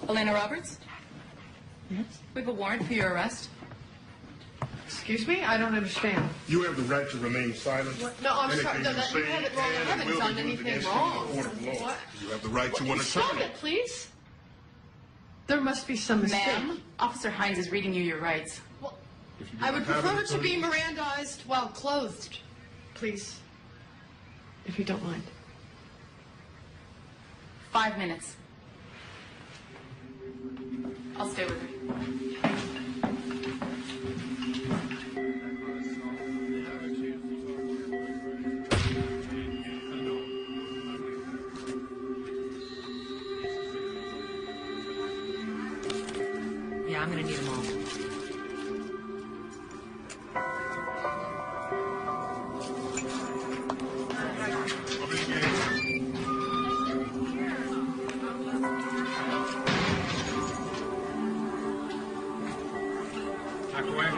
Elena Roberts? Yes? We have a warrant for your arrest. Excuse me? I don't understand. You have the right to remain silent. What? No, I'm sorry. No, you have it wrong. I haven't done anything wrong. What? You have the right to an Stop attorney. it, please. There must be some mistake. Ma'am, Officer Hines is reading you your rights. Well, If you do I not would have prefer an to be attorney- Mirandized while clothed. Please. If you don't mind. 5 minutes. I'll stay with her. Yeah, I'm gonna need them all. Back away.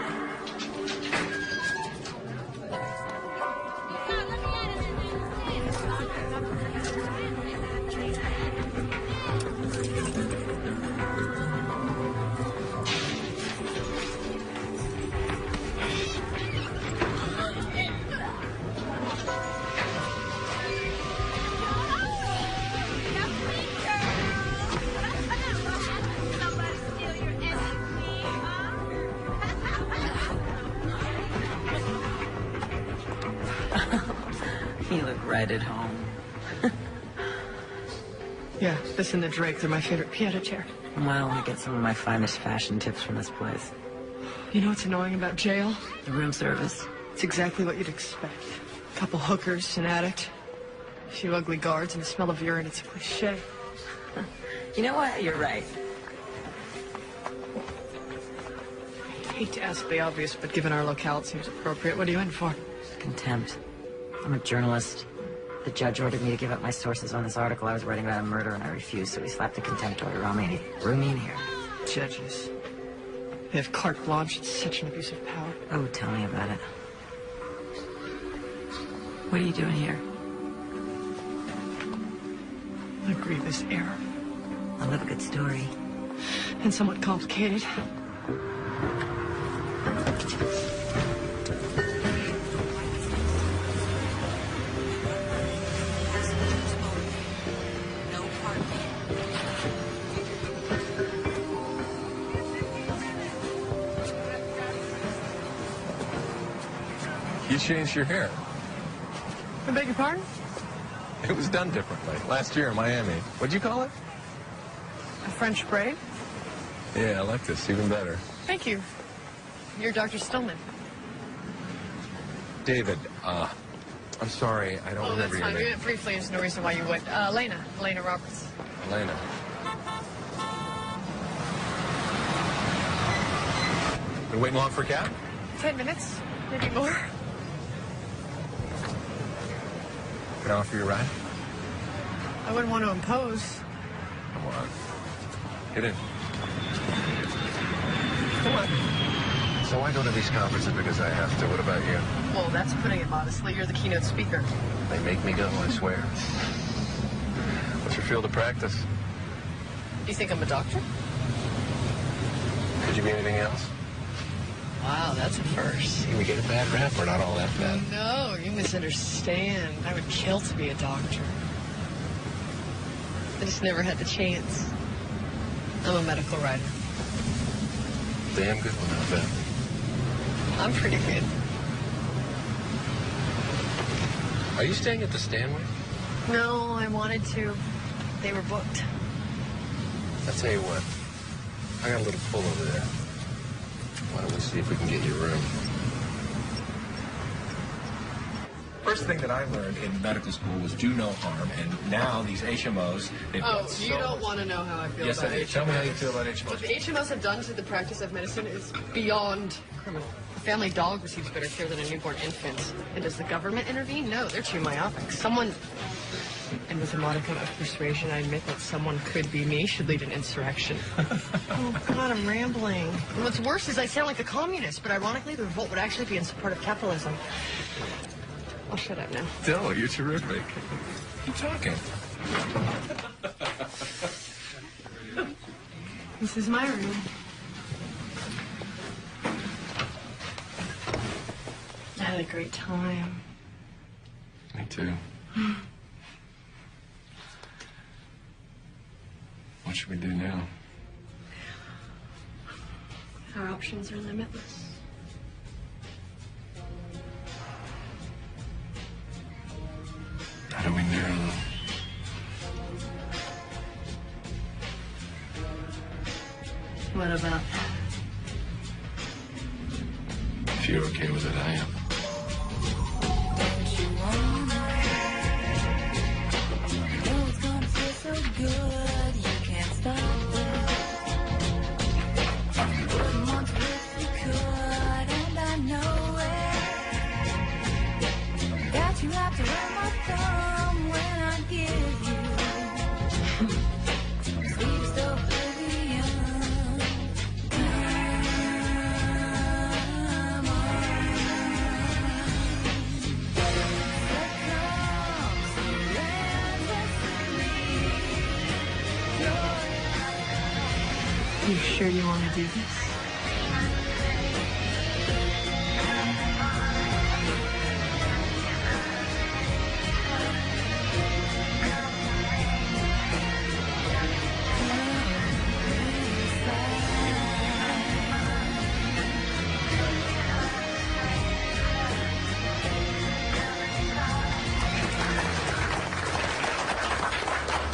You look right at home. Yeah, this and the Drake, they're my favorite pied-à-terre. Well, I get some of my finest fashion tips from this place. You know what's annoying about jail? The room service. It's exactly what you'd expect. A couple hookers, an addict, a few ugly guards, and the smell of urine. It's a cliche. You know what? You're right. I hate to ask the obvious, but given our locale, it seems appropriate. What are you in for? Contempt. I'm a journalist. The judge ordered me to give up my sources on this article I was writing about a murder, and I refused, so he slapped a contempt order on me, and he threw me in here. Judges. They have carte blanche. It's such an abuse of power. Oh, tell me about it. What are you doing here? A grievous error. I love a good story. And somewhat complicated. You changed your hair. I beg your pardon? It was done differently. Last year in Miami. What'd you call it? A French braid? Yeah, I like this. Even better. Thank you. You're Dr. Stillman. David, I'm sorry. I don't Oh, that's remember fine. your name. Briefly, there's no reason why you would. Elena Roberts. Elena. Been waiting long for a cab? 10 minutes, maybe more. Can I offer you a ride? I wouldn't want to impose. Come on. Get in. Come on. So I go to these conferences because I have to. What about you? Well, that's putting it modestly. You're the keynote speaker. They make me go, I swear. What's your field of practice? You think I'm a doctor? Could you be anything else? Wow, that's a first. We get a bad rap. We're not all that bad. No, you misunderstand. I would kill to be a doctor. I just never had the chance. I'm a medical writer. Damn good one, I bet. I'm pretty good. Are you staying at the Stanway? No, I wanted to. They were booked. I'll tell you what. I got a little pull over there. Why don't we see if we can get you a room? First thing that I learned in medical school was do no harm, and now these HMOs, they've got Oh, so you don't much- want to know how I feel Yes, about I do. HMOs. Tell me how you feel about What HMOs. the HMOs have done to the practice of medicine is beyond criminal. A family dog receives better care than a newborn infant. And does the government intervene? No, they're too myopic. Someone, and with a modicum of persuasion, I admit that someone could be me, should lead an insurrection. Oh, God, I'm rambling. And what's worse is I sound like a communist, but ironically, the revolt would actually be in support of capitalism. I'll shut up now. No, you're terrific. Keep talking. This is my room. I had a great time. Me too. What should we do now? Our options are limitless. How do we narrow them? What about If you're okay with it, I am. It's gonna feel so good, you can't stop it. Wouldn't want to if you could, and I know it. Got you wrapped around my thumb when I give you sweet stuff, oblivion. Come on. Succumb, surrender to me. You sure you want to do this?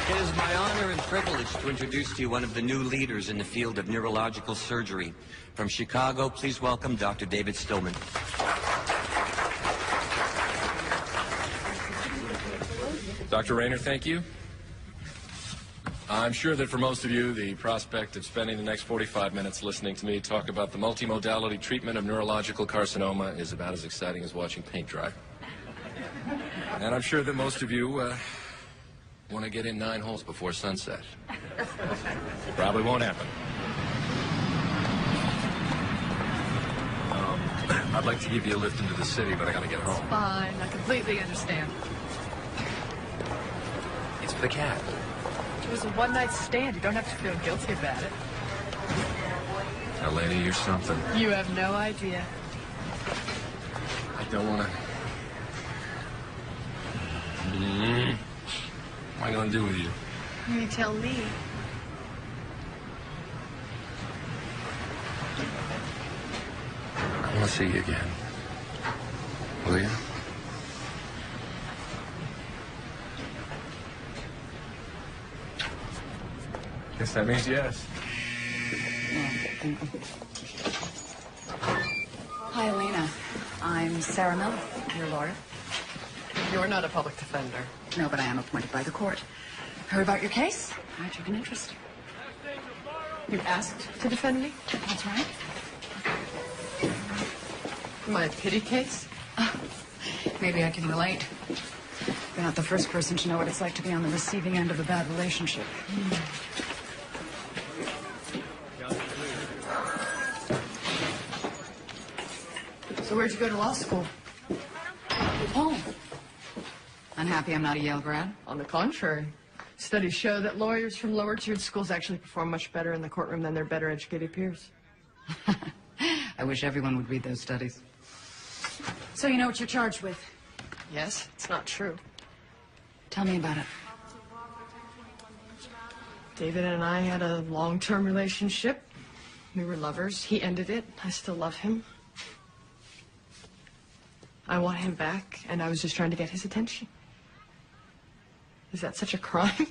It is my honor and privilege to introduce to you one of the new leaders in the field of neurological surgery. From Chicago, please welcome Dr. David Stillman. Dr. Rayner, thank you. I'm sure that for most of you, the prospect of spending the next 45 minutes listening to me talk about the multimodality treatment of neurological carcinoma is about as exciting as watching paint dry. And I'm sure that most of you want to get in 9 holes before sunset. Probably won't happen. I'd like to give you a lift into the city, but I gotta get home. Fine, I completely understand. It's for the cat. It was a one-night stand. You don't have to feel guilty about it. Now, lady, you're something. You have no idea. I don't want to... What am I going to do with you? You tell me. I want to see you again. Will you? Guess that means yes. Hi, Elena. I'm Sarah Miller, your lawyer. You're not a public defender. No, but I am appointed by the court. Heard about your case? I took an interest. You asked to defend me? That's right. My pity case? Maybe I can relate. You're not the first person to know what it's like to be on the receiving end of a bad relationship. So where'd you go to law school? Home. Unhappy I'm not a Yale grad? On the contrary. Studies show that lawyers from lower-tiered schools actually perform much better in the courtroom than their better-educated peers. I wish everyone would read those studies. So you know what you're charged with? Yes, it's not true. Tell me about it. David and I had a long-term relationship. We were lovers. He ended it. I still love him. I want him back, and I was just trying to get his attention. Is that such a crime?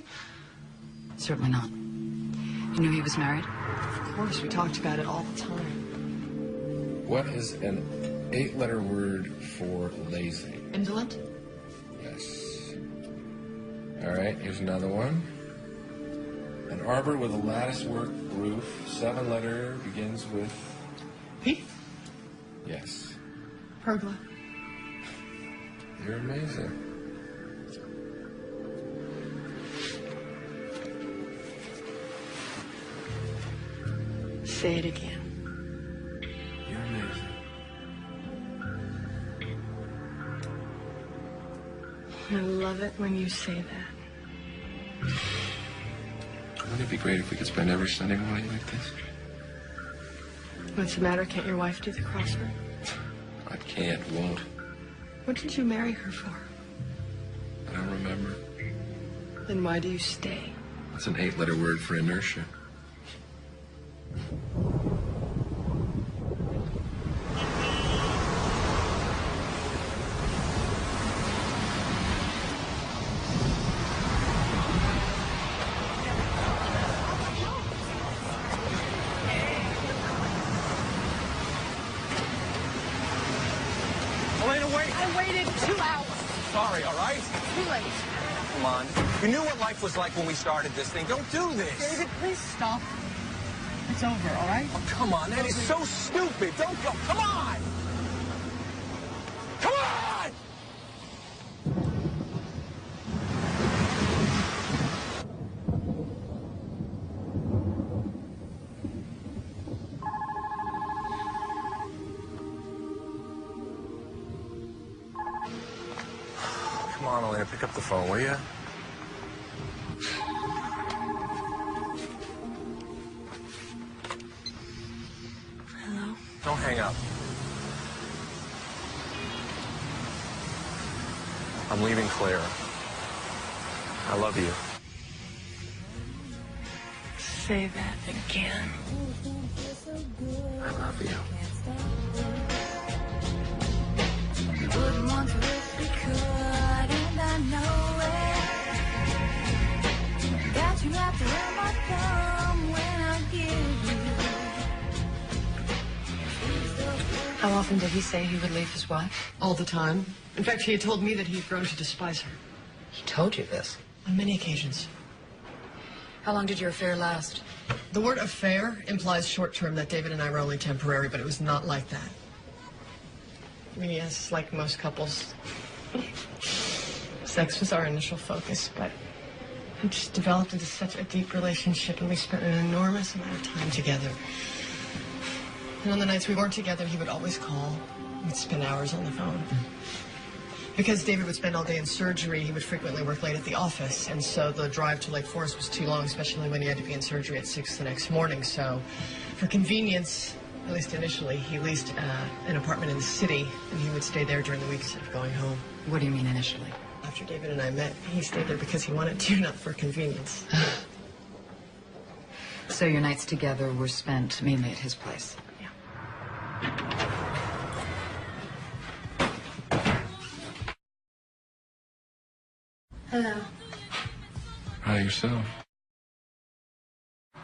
Certainly not. You knew he was married? Of course, we talked about it all the time. What is an 8-letter word for lazy? Indolent? Yes. All right, here's another one. An arbor with a latticework roof, 7-letter, begins with... P? Yes. Pergola. You're amazing. Say it again. You're amazing. I love it when you say that. Wouldn't it be great if we could spend every Sunday morning like this? What's the matter? Can't your wife do the crossword? I can't, won't. What did you marry her for? I don't remember. Then why do you stay? That's an 8-letter word for inertia. Elena, wait! I waited 2 hours. Sorry, all right? Too late. Come on. You knew what life was like when we started this thing. Don't do this. David, please stop. It's over, all right? Oh, come on. That is so stupid. Don't go. Come on! Come on! Come on, Elena, pick up the phone, will you? Hello? Don't hang up. I'm leaving Claire. I love you. Say that again. I love you. Wouldn't want to if we could, and I know it. Got you wrapped around my thumb when I give you. How often did he say he would leave his wife? All the time. In fact, he had told me that he had grown to despise her. He told you this. On many occasions. How long did your affair last? The word affair implies short term, that David and I were only temporary, but it was not like that. I mean, yes, like most couples, sex was our initial focus, but it just developed into such a deep relationship, and we spent an enormous amount of time together. And on the nights we weren't together, he would always call. We'd spend hours on the phone. Because David would spend all day in surgery, he would frequently work late at the office, and so the drive to Lake Forest was too long, especially when he had to be in surgery at 6 the next morning. So, for convenience, at least initially, he leased an apartment in the city, and he would stay there during the week instead of going home. What do you mean initially? After David and I met, he stayed there because he wanted to, not for convenience. So your nights together were spent mainly at his place? Hello. Hi, yourself.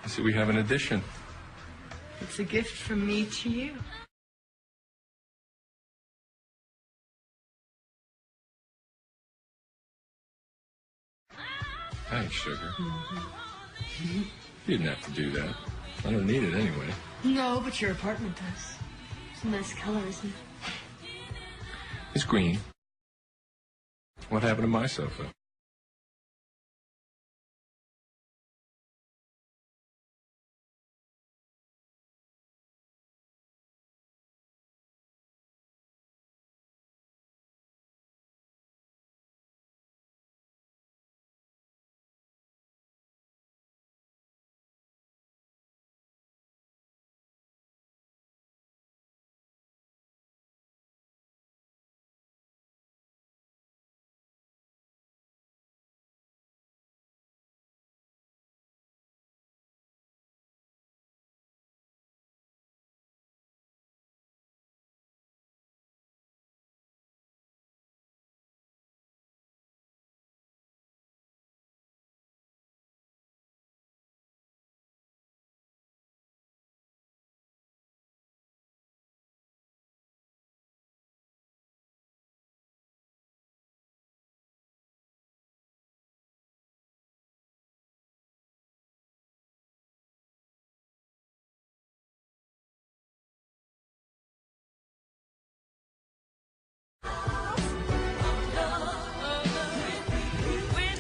I see we have an addition. It's a gift from me to you. Thanks, sugar. You didn't have to do that. I don't need it anyway. No, but your apartment does. It's a nice color, isn't it? It's green. What happened to my sofa?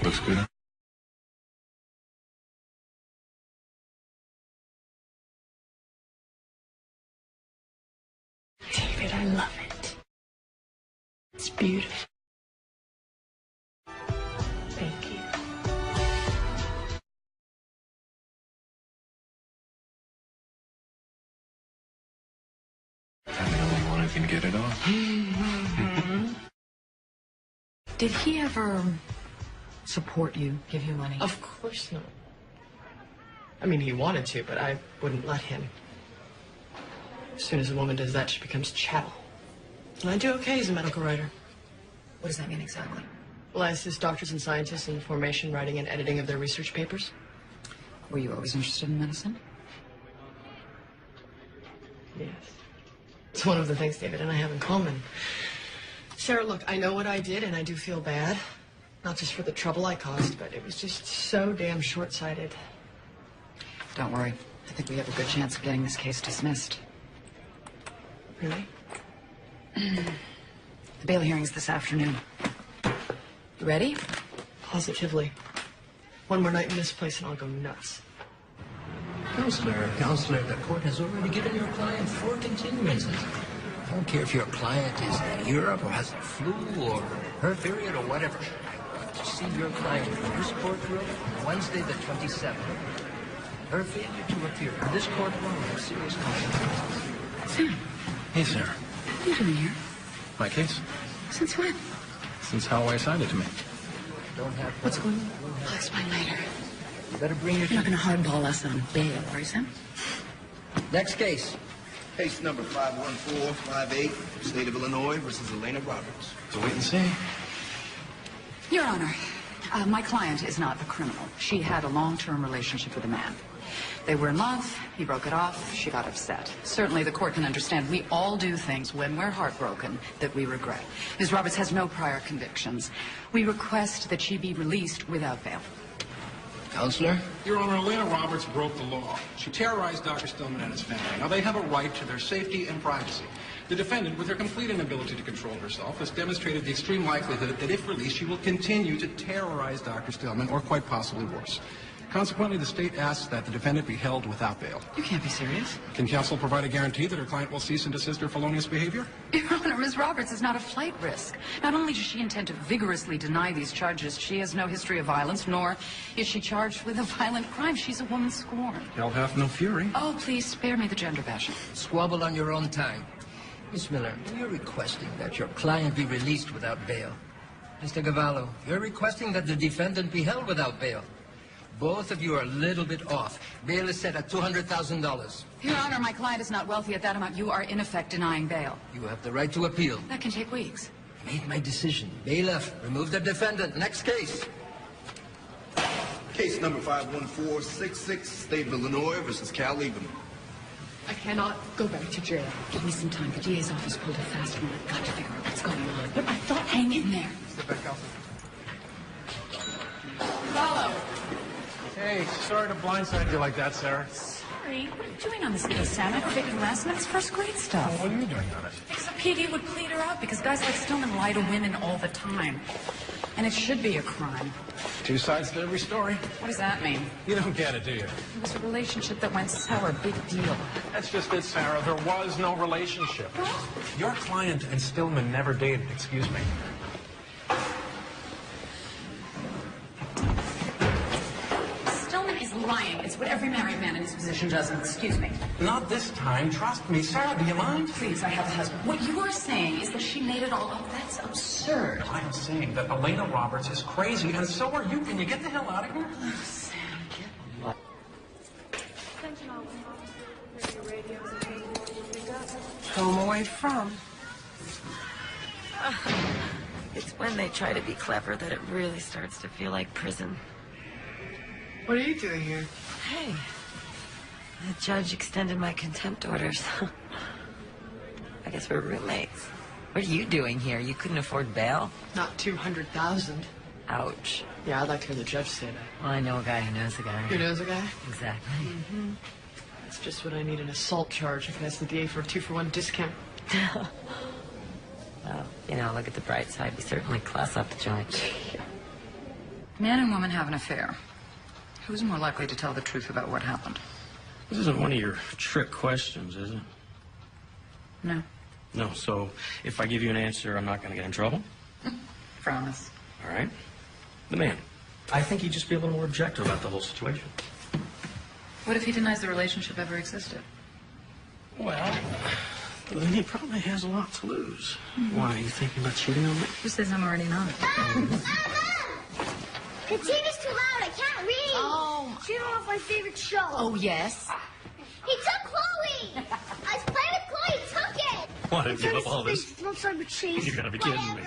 Looks good. David, I love it. It's beautiful. can get it on. Did he ever support you, give you money? Of course not. I mean, he wanted to, but I wouldn't let him. As soon as a woman does that, she becomes chattel. And I do okay as a medical writer. What does that mean exactly? Well, I assist doctors and scientists in the formation, writing, and editing of their research papers. Were you always interested in medicine? Yes. It's one of the things David and I have in common. Sarah, look, I know what I did, and I do feel bad. Not just for the trouble I caused, but it was just so damn short-sighted. Don't worry. I think we have a good chance of getting this case dismissed. Really? The bail hearing's this afternoon. You ready? Positively. One more night in this place and I'll go nuts. Counselor, the court has already given your client 4 continuances. I don't care if your client is in Europe or has the flu or her period or whatever. I want to see your client in this courtroom on Wednesday the 27th. Her failure to appear in this courtroom has serious consequences. Sam, Hey, Sarah. what are you doing here? My case? Since when? Since Holloway assigned it to me. Don't have... What's going on? I'll explain later. You better bring your... You're not going to hardball us on bail, are you, Sam? Next case. Case number 51458, State of Illinois versus Elena Roberts. So wait and see. Your Honor, my client is not a criminal. She had a long-term relationship with a man. They were in love, he broke it off, she got upset. Certainly the court can understand we all do things when we're heartbroken that we regret. Ms. Roberts has no prior convictions. We request that she be released without bail. Counselor? Your Honor, Elena Roberts broke the law. She terrorized Dr. Stillman and his family. Now, they have a right to their safety and privacy. The defendant, with her complete inability to control herself, has demonstrated the extreme likelihood that if released, she will continue to terrorize Dr. Stillman, or quite possibly worse. Consequently, the state asks that the defendant be held without bail. You can't be serious. Can counsel provide a guarantee that her client will cease and desist her felonious behavior? Your Honor, Ms. Roberts is not a flight risk. Not only does she intend to vigorously deny these charges, she has no history of violence, nor is she charged with a violent crime. She's a woman scorned. Hell hath no fury. Oh, please spare me the gender bashing. Squabble on your own time. Miss Miller, you're requesting that your client be released without bail. Mr. Gavallo, you're requesting that the defendant be held without bail. Both of you are a little bit off. Bail is set at $200,000. Your Honor, my client is not wealthy at that amount. You are, in effect, denying bail. You have the right to appeal. That can take weeks. I made my decision. Bailiff, remove the defendant. Next case. Case number 51466, State of Illinois versus Cal Lieberman. I cannot go back to jail. Give me some time. The DA's office pulled a fast one. I've got to figure out what's going on. But I thought, hang in there. Step back, counsel. Follow. Hey, sorry to blindside you like that, Sarah. Sorry. What are you doing on this case, Sam? Aggravated harassment? It's first grade stuff. What are you doing on it? Because a PD would plead her out because guys like Stillman lie to women all the time. And it should be a crime. 2 sides to every story. What does that mean? You don't get it, do you? It was a relationship that went sour. Big deal. That's just it, Sarah. There was no relationship. Your client and Stillman never dated, excuse me. Stillman is lying. It's what every married man in his position does. And excuse me. Not this time. Trust me. Sarah, do you mind? Please, I have a husband. What you are saying is that she made it all up. That's absurd. I am saying that Elena Roberts is crazy, and so are you. Can you get the hell out of here? Oh, Sam, get lost. Home away from. It's when they try to be clever that it really starts to feel like prison. What are you doing here? Hey, the judge extended my contempt orders. I guess we're roommates. What are you doing here? You couldn't afford bail? Not 200,000. Ouch. Yeah, I'd like to hear the judge say that. Well, I know a guy who knows a guy. Who knows a guy? Exactly. Mm-hmm. That's just what I need, an assault charge. I can ask the DA for a 2-for-1 discount. Well, you know, look at the bright side. We certainly class up the joint. Man and woman have an affair. Who's more likely to tell the truth about what happened? This isn't one of your trick questions, is it? No. No, so if I give you an answer, I'm not going to get in trouble? Promise. All right. The man. I think he'd just be a little more objective about the whole situation. What if he denies the relationship ever existed? Well, Well, then he probably has a lot to lose. Why, are you thinking about cheating on me? Who says I'm already not? The TV's too loud. I can't read. Oh. Turn off my favorite show. Oh, yes? He took Chloe. I was playing with Chloe. He took it. What, give up all this? No time to chase. You gotta be kidding me.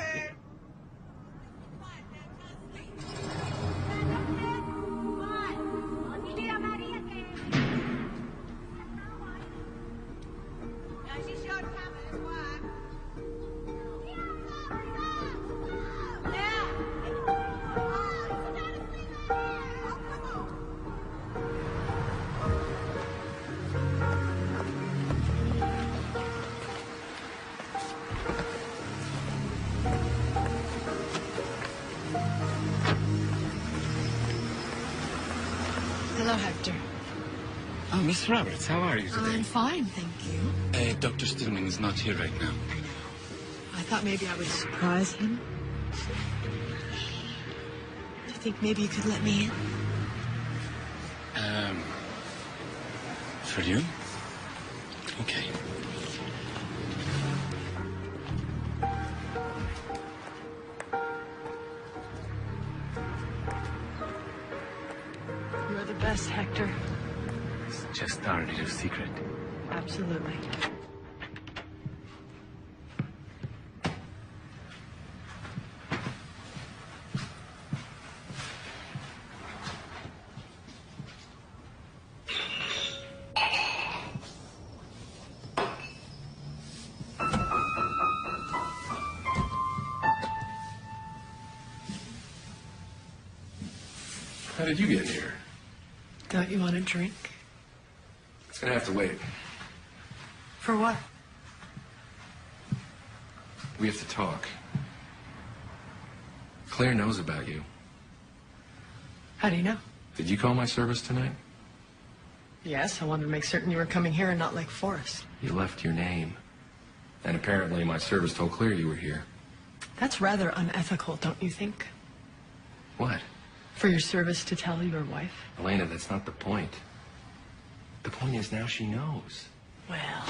Hello, Hector. Oh, Miss Roberts, how are you today? I'm fine, thank you. Dr. Stillman is not here right now. I thought maybe I would surprise him. Do you think maybe you could let me in? For you? Okay. You're the best, Hector. It's just our little secret. Absolutely. How did you get here? Don't you want a drink? It's gonna have to wait. For what? We have to talk. Claire knows about you. How do you know? Did you call my service tonight? Yes, I wanted to make certain you were coming here and not Lake Forest. You left your name. And apparently my service told Claire you were here. That's rather unethical, don't you think? What? For your service to tell your wife? Elena, that's not the point. The point is now she knows. Well...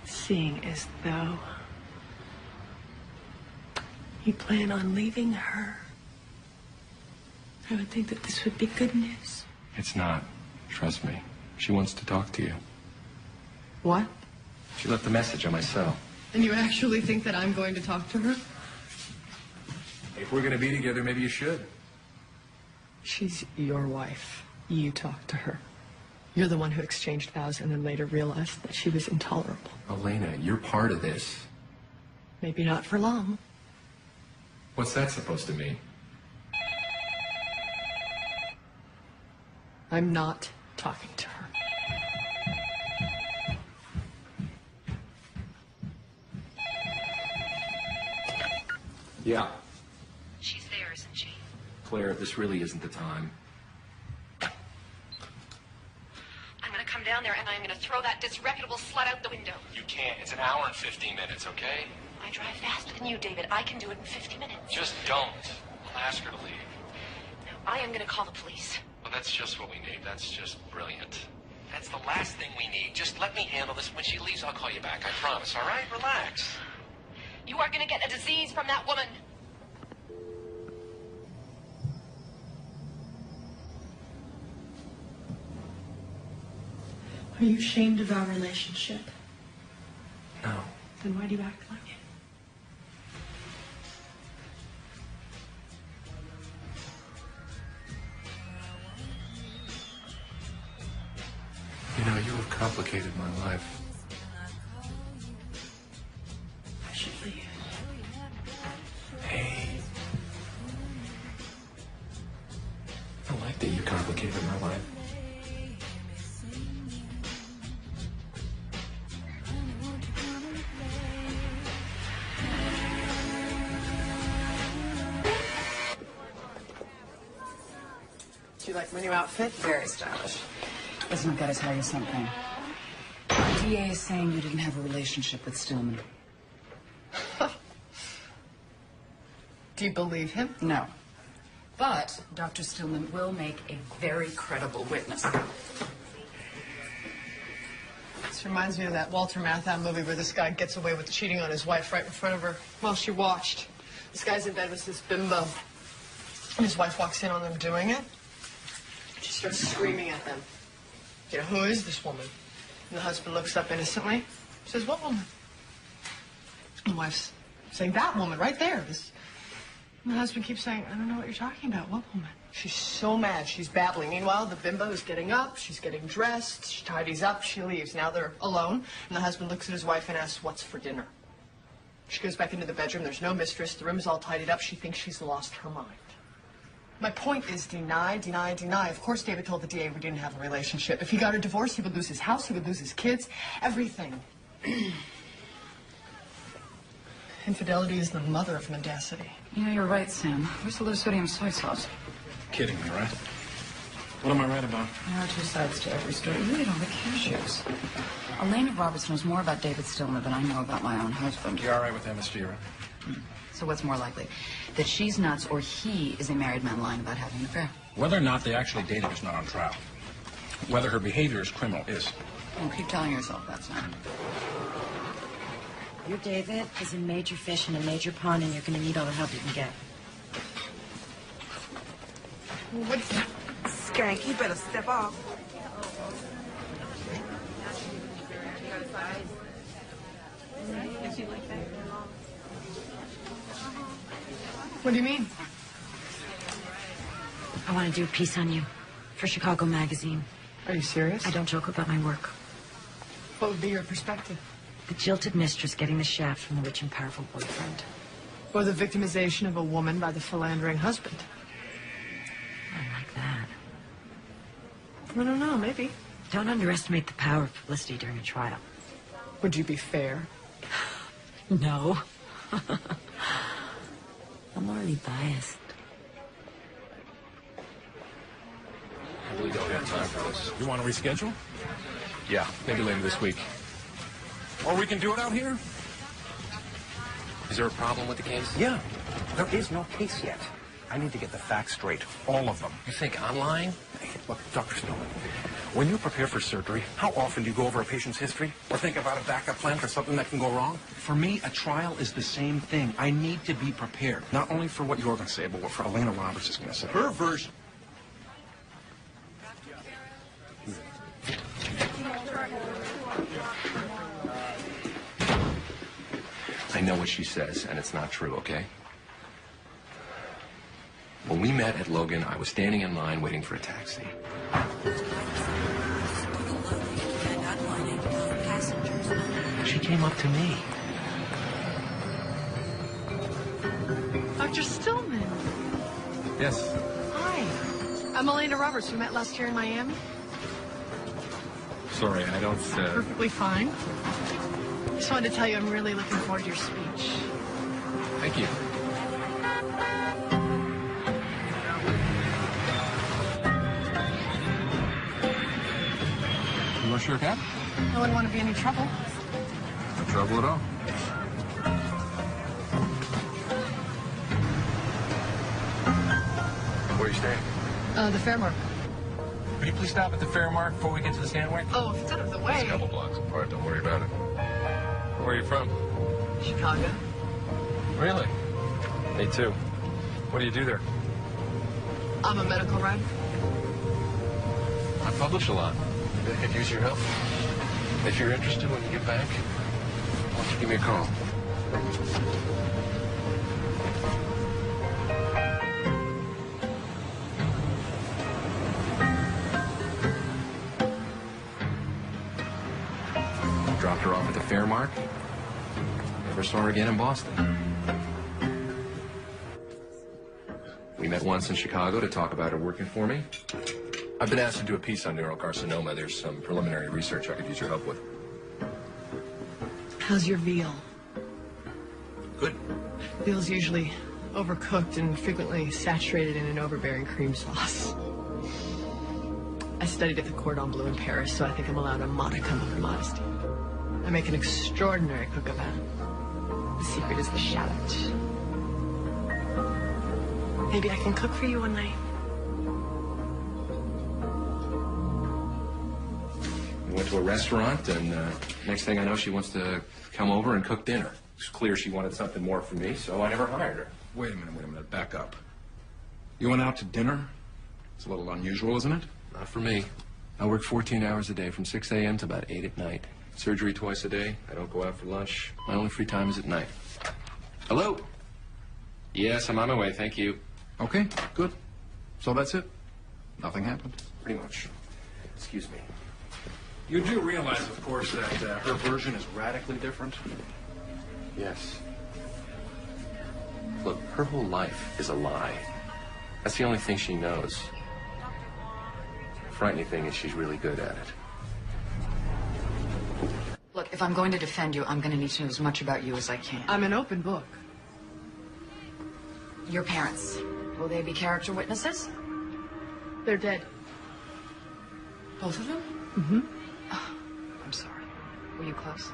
Seeing as though you plan on leaving her, I would think that this would be good news. It's not. Trust me. She wants to talk to you. What? She left a message on my cell. And you actually think that I'm going to talk to her? If we're gonna be together, maybe you should. She's your wife. You talk to her. You're the one who exchanged vows and then later realized that she was intolerable. Elena, you're part of this. Maybe not for long. What's that supposed to mean? I'm not talking to her. Yeah. She's there, isn't she? Claire, this really isn't the time. I'm gonna come down there and I'm gonna throw that disreputable slut out the window. You can't. It's an hour and 15 minutes, okay? I drive faster than you, David. I can do it in 50 minutes. Just don't. I'll ask her to leave. No, I am gonna call the police. Well, that's just what we need. That's just brilliant. That's the last thing we need. Just let me handle this. When she leaves, I'll call you back. I promise, all right? Relax. You are gonna get a disease from that woman. Are you ashamed of our relationship? No. Then why do you act like it? You know, you have complicated my life. I should leave. Hey. I like that you complicated my life. Do you like my new outfit? Very stylish. Listen, I've got to tell you something. The DA is saying you didn't have a relationship with Stillman. Do you believe him? No. But Dr. Stillman will make a very credible witness. This reminds me of that Walter Matthau movie where this guy gets away with cheating on his wife right in front of her while she watched. This guy's in bed with this bimbo. And his wife walks in on them doing it. She starts screaming at them. You know, who is this woman? And the husband looks up innocently. Says, what woman? And the wife's saying, that woman right there. And the husband keeps saying, I don't know what you're talking about. What woman? She's so mad. She's babbling. Meanwhile, the bimbo is getting up. She's getting dressed. She tidies up. She leaves. Now they're alone. And the husband looks at his wife and asks, what's for dinner? She goes back into the bedroom. There's no mistress. The room is all tidied up. She thinks she's lost her mind. My point is deny, deny, deny. Of course, David told the DA we didn't have a relationship. If he got a divorce, he would lose his house. He would lose his kids. Everything. Infidelity is the mother of mendacity. Yeah, you're right, Sam. Where's the low-sodium soy sauce? Kidding me, right? What am I right about? There are two sides to every story. You ate all the cashews. Elena Roberts knows more about David Stillman than I know about my own husband. You all right with MSG, right? So what's more likely? That she's nuts or he is a married man lying about having an affair? Whether or not they actually dated is not on trial. Whether her behavior is criminal is. Don't keep telling yourself that's not. Your David is a major fish in a major pond, and you're going to need all the help you can get. What's that? Skank, you better step off. What do you mean? I want to do a piece on you for Chicago Magazine. Are you serious? I don't joke about my work. What would be your perspective? The jilted mistress getting the shaft from the rich and powerful boyfriend. Or the victimization of a woman by the philandering husband? I like that. I don't know, maybe. Don't underestimate the power of publicity during a trial. Would you be fair? No. I'm already biased. I really don't have time for this. You want to reschedule? Yeah, maybe later this week. Or we can do it out here? Is there a problem with the case? Yeah. There is no case yet. I need to get the facts straight. All of them. You think I'm lying? Hey, look, Dr. Stillman, when you prepare for surgery, how often do you go over a patient's history or think about a backup plan for something that can go wrong? For me, a trial is the same thing. I need to be prepared. Not only for what you're going to say, but what for Elena Roberts is going to say. Her version. I know what she says, and it's not true, okay? When we met at Logan, I was standing in line waiting for a taxi. She came up to me. Dr. Stillman. Yes. Hi. I'm Elena Roberts. We met last year in Miami. Sorry, I don't, Perfectly fine. Just wanted to tell you I'm really looking forward to your speech. Thank you. You want to share a cab? I wouldn't want to be any trouble. No trouble at all. Where are you staying? The Fairmark. Will you please stop at the Fairmark before we get to the Stanway? Oh, if it's out of the It's way. a couple blocks apart. Don't worry about it. Where are you from? Chicago. Really? Me too. What do you do there? I'm a medical writer. I publish a lot. Maybe I could use your help. If you're interested when you get back, why don't you give me a call? Dropped her off at the Fairmark. Never saw her again in Boston. We met once in Chicago to talk about her working for me. I've been asked to do a piece on neurocarcinoma. There's some preliminary research I could use your help with. How's your veal? Good. Veal's usually overcooked and frequently saturated in an overbearing cream sauce. I studied at the Cordon Bleu in Paris, so I think I'm allowed a modicum of modesty. I make an extraordinary cook of that. The secret is the shallot. Maybe I can cook for you one night. What to a restaurant, and next thing I know, she wants to come over and cook dinner. It's clear she wanted something more from me, so I never hired her. Wait a minute, back up. You went out to dinner? It's a little unusual, isn't it? Not for me. I work 14 hours a day from 6 a.m. to about 8 at night. Surgery twice a day. I don't go out for lunch. My only free time is at night. Hello? Yes, I'm on my way, thank you. Okay, good. So that's it? Nothing happened? Pretty much. Excuse me. You do realize, of course, that her version is radically different? Yes. Look, her whole life is a lie. That's the only thing she knows. The frightening thing is she's really good at it. Look, if I'm going to defend you, I'm going to need to know as much about you as I can. I'm an open book. Your parents, will they be character witnesses? They're dead. Both of them? Mm-hmm. Oh, I'm sorry. Were you close?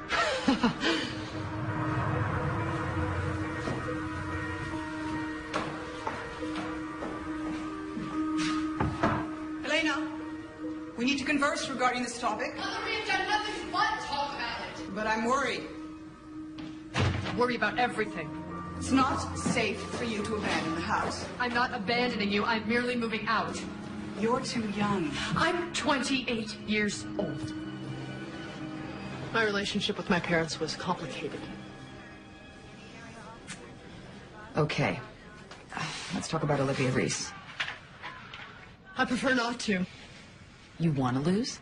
Elena, we need to converse regarding this topic. We've done nothing but talk about it. But I'm worried. Worry about everything. It's not safe for you to abandon the house. I'm not abandoning you. I'm merely moving out. You're too young. I'm 28 years old. My relationship with my parents was complicated. Okay. Let's talk about Olivia Reese. I prefer not to. You want to lose?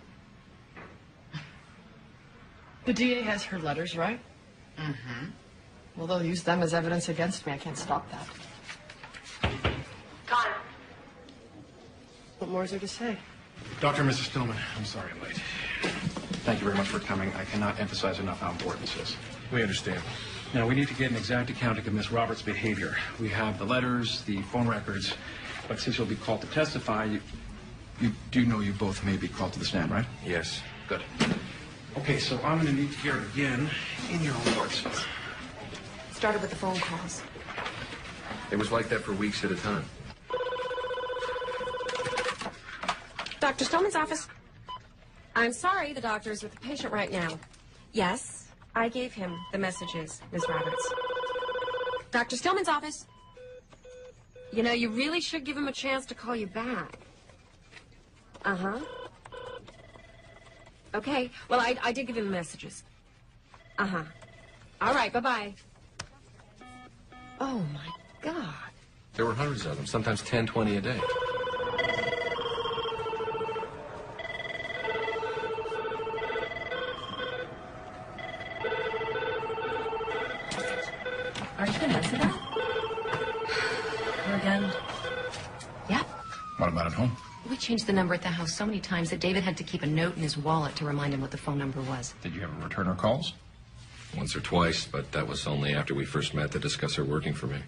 The DA has her letters, right? Mm-hmm. Well, they'll use them as evidence against me. I can't stop that. Gone. What more is there to say? Dr. and Mrs. Stillman, I'm sorry I'm late. Thank you very much for coming. I cannot emphasize enough how important this is. We understand. Now, we need to get an exact accounting of Miss Roberts' behavior. We have the letters, the phone records, but since you'll be called to testify, you do know you both may be called to the stand, right? Yes. Good. Okay, so I'm going to need to hear it again in your own words. Started with the phone calls. It was like that for weeks at a time. Dr. Stillman's office. I'm sorry, the doctor is with the patient right now. Yes, I gave him the messages, Ms. Roberts. Dr. Stillman's office. You know, you really should give him a chance to call you back. Uh-huh. Okay, well, I did give him the messages. Uh-huh. All right, bye-bye. Oh, my God. There were hundreds of them, sometimes 10, 20 a day. Are you convinced of that? Her again? Yep. What about at home? We changed the number at the house so many times that David had to keep a note in his wallet to remind him what the phone number was. Did you ever return her calls? Once or twice, but that was only after we first met to discuss her working for me.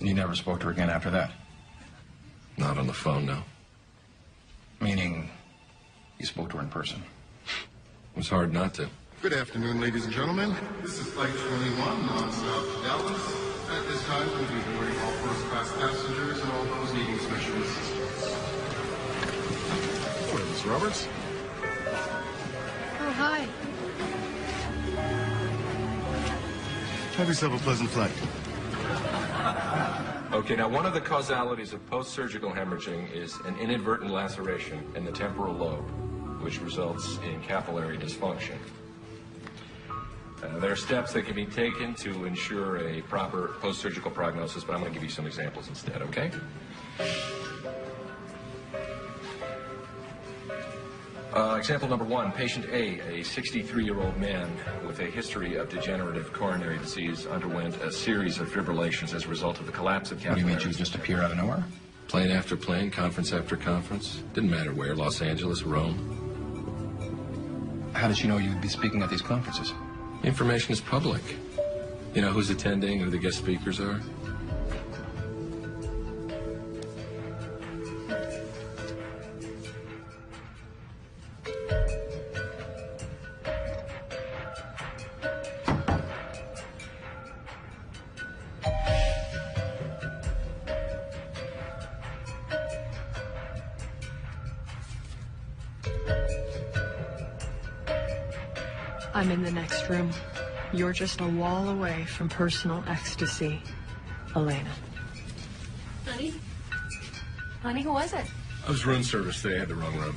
You never spoke to her again after that? Not on the phone, no. Meaning, you spoke to her in person? It was hard not to. Good afternoon, ladies and gentlemen. This is Flight 21, non-stop to Dallas. At this time, we'll be boarding all first-class passengers and all those needing special assistance. Hello, Miss Roberts. Oh, hi. Have yourself a pleasant flight. Okay, now one of the causalities of post-surgical hemorrhaging is an inadvertent laceration in the temporal lobe, which results in capillary dysfunction. There are steps that can be taken to ensure a proper post-surgical prognosis, but I'm going to give you some examples instead, okay? Example number one, patient A, a 63-year-old man with a history of degenerative coronary disease, underwent a series of fibrillations as a result of the collapse of capillaries. What do you mean, she would just appear out of nowhere? Plane after plane, conference after conference. Didn't matter where, Los Angeles, Rome. How did she know you'd be speaking at these conferences? Information is public. You know who's attending, who the guest speakers are? I'm in the next room. You're just a wall away from personal ecstasy. Elena. Honey? Honey, who was it? I was room service today. I had the wrong room.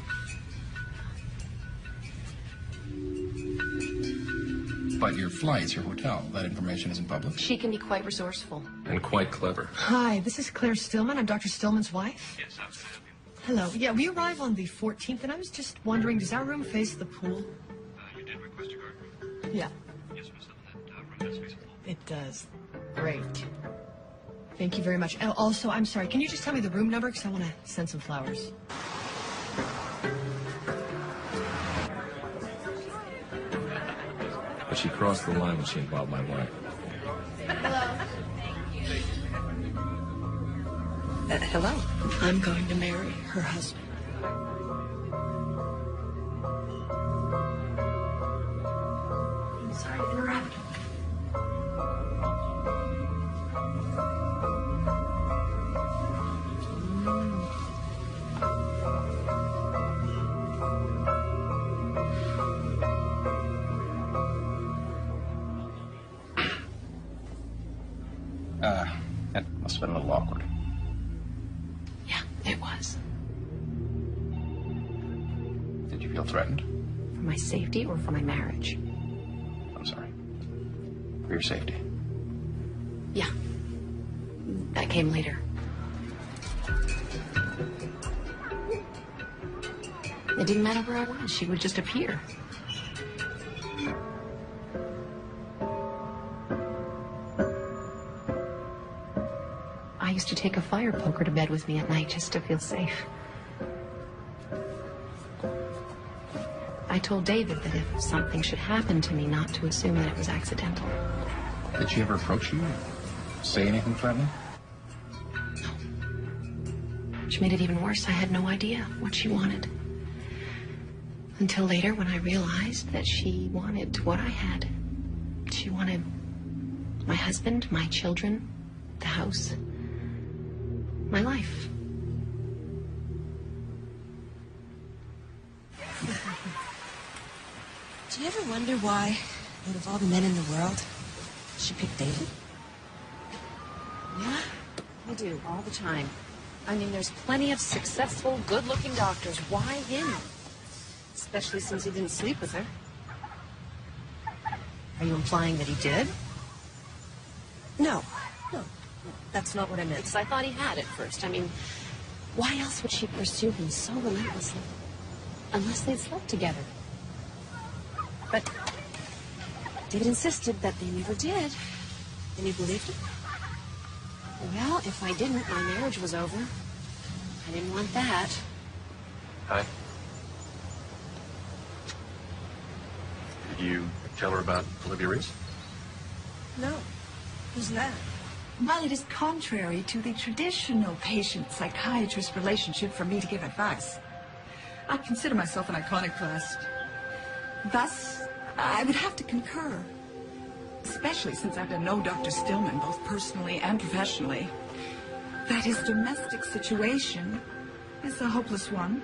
But your flights, your hotel, that information isn't public. She can be quite resourceful. And quite clever. Hi, this is Claire Stillman. I'm Dr. Stillman's wife. Yes, I'm Sam. Hello. Yeah, we arrive on the 14th, and I was just wondering, does our room face the pool? You did request a guard room? Yeah, Yes, Miss Sutherland. Room does face the pool. it does. Great. Thank you very much. Oh, also, I'm sorry, can you just tell me the room number? Because I want to send some flowers. But she crossed the line when she involved my wife. Hello. I'm going to marry her husband. I'm sorry to interrupt. That must have been a little awkward. Yeah, it was. Did you feel threatened? For my safety or for my marriage? I'm sorry. For your safety. Yeah. That came later. It didn't matter where I was. She would just appear. I used to take a fire poker to bed with me at night just to feel safe. I told David that if something should happen to me, not to assume that it was accidental. Did she ever approach you? Say anything threatening? Which made it even worse. I had no idea what she wanted. Until later, when I realized that she wanted what I had. She wanted my husband, my children, the house, my life. Do you ever wonder why, out of all the men in the world, she picked David? Yeah, I do, all the time. I mean, there's plenty of successful, good-looking doctors. Why him? Especially since he didn't sleep with her. Are you implying that he did? No, that's not what I meant. Because I thought he had at first. I mean, why else would she pursue him so relentlessly? Unless they'd slept together. But David insisted that they never did. And you believed him? Well, if I didn't, my marriage was over. I didn't want that. Hi. Did you tell her about Olivia Reese? No. Who's that? Well, it is contrary to the traditional patient-psychiatrist relationship for me to give advice. I consider myself an iconoclast. Thus, I would have to concur. Especially since I've to know Dr. Stillman, both personally and professionally, that his domestic situation is a hopeless one,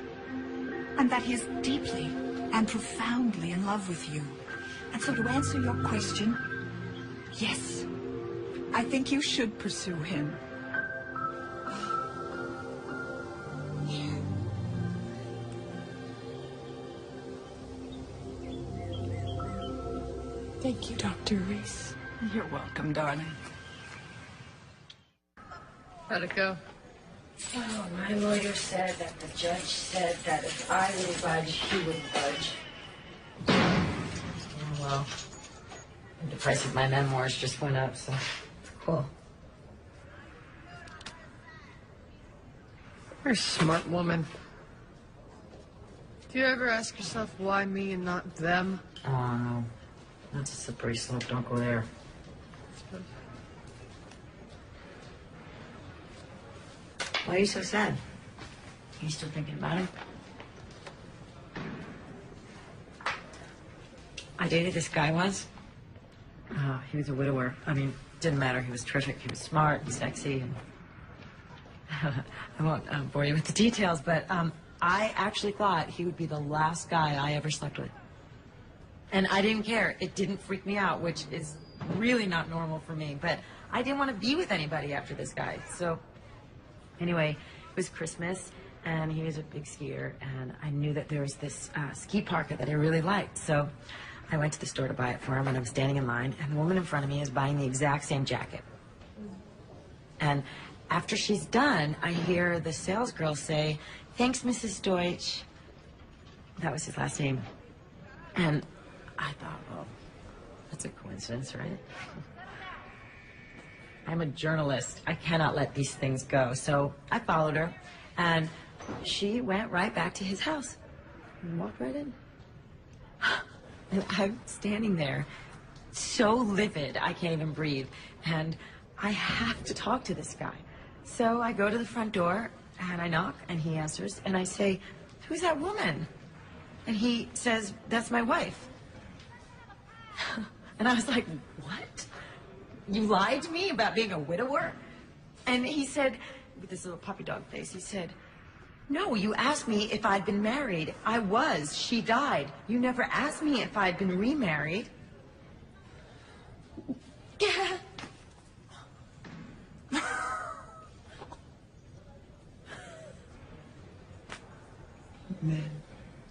and that he is deeply and profoundly in love with you. And so to answer your question, yes, I think you should pursue him. Thank you, Dr. Reese. You're welcome, darling. How'd it go? Oh, my lawyer said that the judge said that if I would budge, he wouldn't budge. Oh, well. The price of my memoirs just went up, so cool. You're a smart woman. Do you ever ask yourself why me and not them? Oh, no. That's a slippery slope. Don't go there. Why are you so sad? Are you still thinking about him? I dated this guy once. Oh, he was a widower. I mean, it didn't matter. He was terrific. He was smart and sexy. And I won't bore you with the details, but I actually thought he would be the last guy I ever slept with. And I didn't care. It didn't freak me out, which is really not normal for me. But I didn't want to be with anybody after this guy. So anyway, it was Christmas, and he was a big skier, and I knew that there was this ski parka that I really liked. So I went to the store to buy it for him, and I'm standing in line, and the woman in front of me is buying the exact same jacket. And after she's done, I hear the sales girl say, "Thanks, Mrs. Deutsch." That was his last name. And I thought, well, that's a coincidence, right? I'm a journalist. I cannot let these things go. So I followed her, and she went right back to his house and walked right in. And I'm standing there, so livid, I can't even breathe. And I have to talk to this guy. So I go to the front door, and I knock, and he answers, and I say, "Who's that woman?" And he says, "That's my wife." And I was like, "What? You lied to me about being a widower?" And he said, with this little puppy dog face, he said, "No, you asked me if I'd been married. I was. She died. You never asked me if I'd been remarried." Yeah. Men,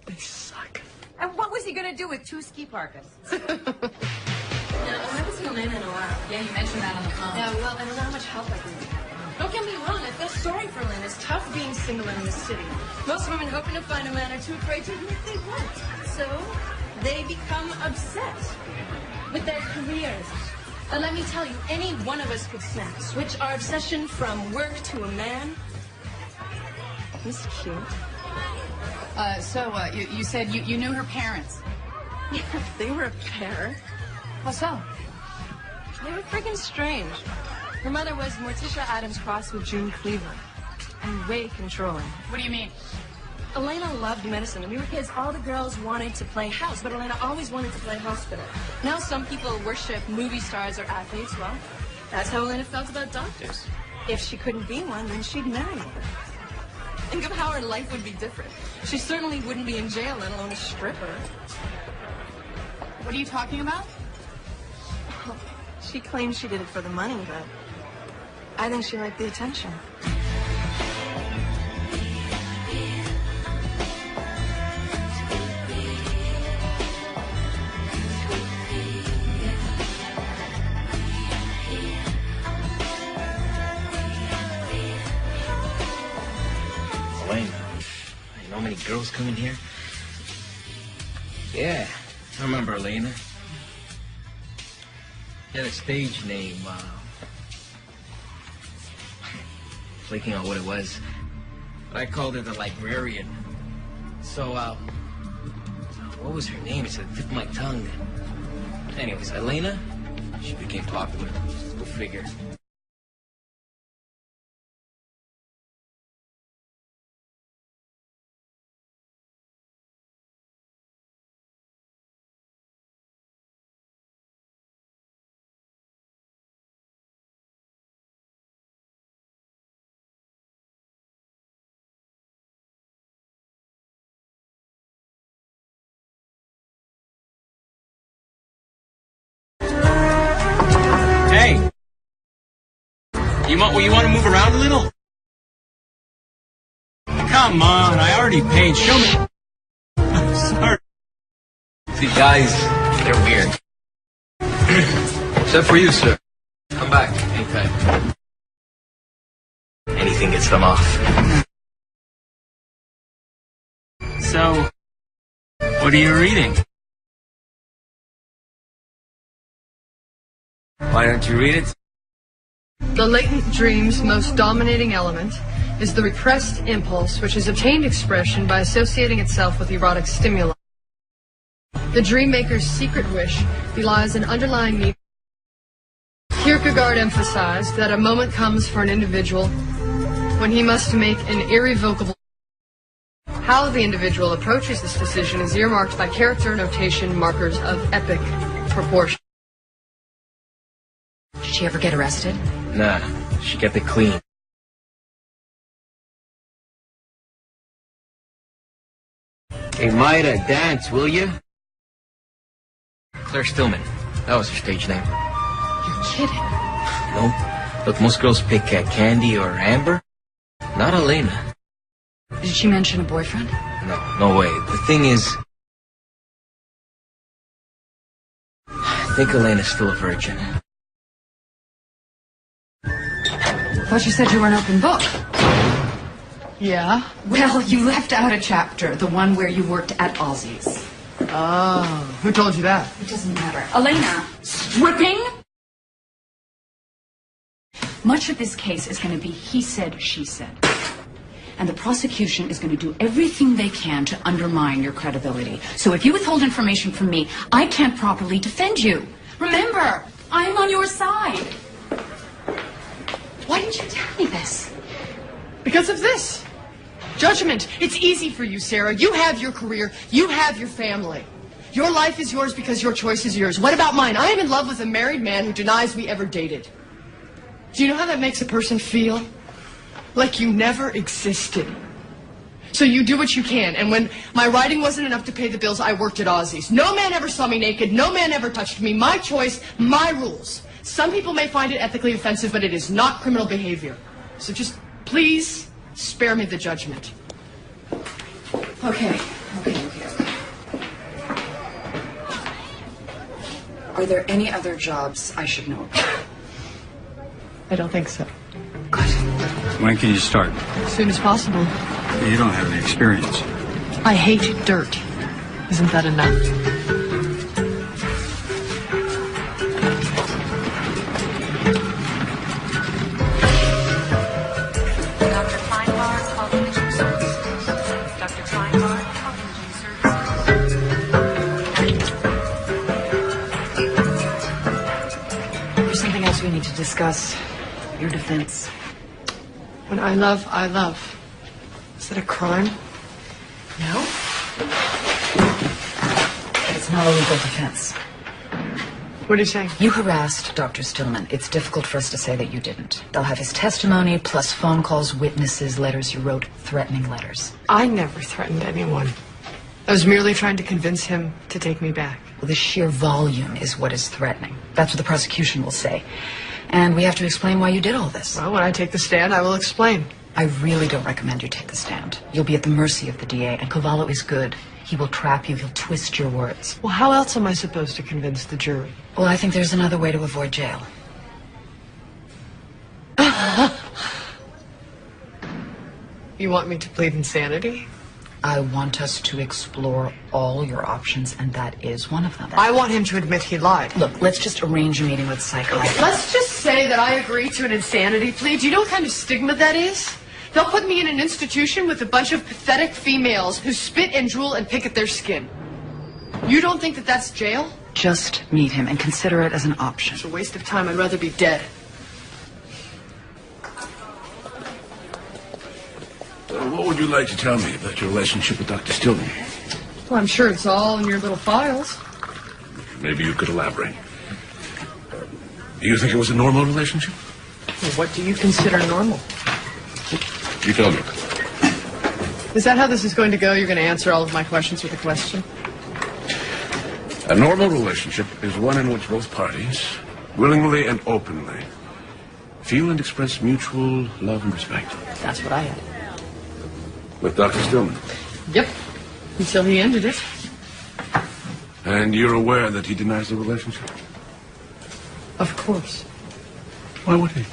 they suck. And what was he going to do with 2 ski parkas? No, I haven't seen Elena in a while. Yeah, you mentioned that on the phone. Yeah, well, I don't know how much help I can be. Don't get me wrong, I feel sorry for Elena. It's tough being single in this city. Most women hoping to find a man are too afraid to admit they won't. So they become obsessed with their careers. And let me tell you, any one of us could snap, switch our obsession from work to a man. He's cute. You said you knew her parents. Yeah, they were a pair. How so? They were freaking strange. Her mother was Morticia Adams crossed with June Cleaver. And way controlling. What do you mean? Elena loved medicine. When we were kids, all the girls wanted to play house, but Elena always wanted to play hospital. Now some people worship movie stars or athletes. Well, that's how Elena felt about doctors. If she couldn't be one, then she'd marry one. Think of how her life would be different. She certainly wouldn't be in jail, let alone a stripper. What are you talking about? She claims she did it for the money, but I think she liked the attention. Elena, you know how many girls come in here? Yeah, I remember Elena. She had a stage name, blanking on what it was. But I called her the librarian. So, what was her name? It's at the tip of my tongue. Anyways, Elena, she became popular. Go figure. Hey! You want to move around a little? Come on, I already paid. Show me. I'm sorry. See, guys, they're weird. Except for you, sir. Come back anytime. Anything gets them off. So, what are you reading? Why don't you read it? The latent dream's most dominating element is the repressed impulse, which has obtained expression by associating itself with erotic stimuli. The dream maker's secret wish belies an underlying need. Kierkegaard emphasized that a moment comes for an individual when he must make an irrevocable. How the individual approaches this decision is earmarked by character notation markers of epic proportion. Did she ever get arrested? Nah, she kept it clean. Hey, Maida, dance, will you? Claire Stillman. That was her stage name. You're kidding. No. Look, most girls pick Candy or Amber. Not Elena. Did she mention a boyfriend? No way. The thing is, I think Elena's still a virgin. I thought you said you were an open book. Yeah? Well, you left out a chapter, the one where you worked at Ozzy's. Oh, who told you that? It doesn't matter. Elena, stripping? Much of this case is going to be he said, she said. And the prosecution is going to do everything they can to undermine your credibility. So if you withhold information from me, I can't properly defend you. Remember, I'm on your side. Why didn't you tell me this? Because of this. Judgment. It's easy for you, Sarah. You have your career. You have your family. Your life is yours because your choice is yours. What about mine? I am in love with a married man who denies we ever dated. Do you know how that makes a person feel? Like you never existed. So you do what you can. And when my writing wasn't enough to pay the bills, I worked at Ozzy's. No man ever saw me naked. No man ever touched me. My choice, my rules. Some people may find it ethically offensive, but it is not criminal behavior. So just please spare me the judgment. Okay. Are there any other jobs I should know about? I don't think so. When can you start? As soon as possible. You don't have any experience. I hate dirt. Isn't that enough? Dr. Kleinbar, calling imaging services. Dr. Kleinbar, calling imaging services. There's something else we need to discuss. Your defense. When I love, I love. Is that a crime? No. It's not a legal defense. What are you saying? You harassed Dr. Stillman. It's difficult for us to say that you didn't. They'll have his testimony, plus phone calls, witnesses, letters you wrote, threatening letters. I never threatened anyone. I was merely trying to convince him to take me back. Well, the sheer volume is what is threatening. That's what the prosecution will say. And we have to explain why you did all this. Well, when I take the stand, I will explain. I really don't recommend you take the stand. You'll be at the mercy of the DA, and Cavallo is good. He will trap you. He'll twist your words. Well, how else am I supposed to convince the jury? Well, I think there's another way to avoid jail. You want me to plead insanity? I want us to explore all your options, and that is one of them. I want him to admit he lied. Look, let's just arrange a meeting with psychiatrists. Let's just say that I agree to an insanity plea. Do you know what kind of stigma that is? They'll put me in an institution with a bunch of pathetic females who spit and drool and pick at their skin. You don't think that that's jail? Just meet him and consider it as an option. It's a waste of time. I'd rather be dead. What would you like to tell me about your relationship with Dr. Stillman? Well, I'm sure it's all in your little files. Maybe you could elaborate. Do you think it was a normal relationship? Well, what do you consider normal? You tell me. Is that how this is going to go? You're going to answer all of my questions with a question? A normal relationship is one in which both parties, willingly and openly, feel and express mutual love and respect. That's what I had. With Dr. Stillman? Yep. Until he ended it. And you're aware that he denies the relationship? Of course. Why would he?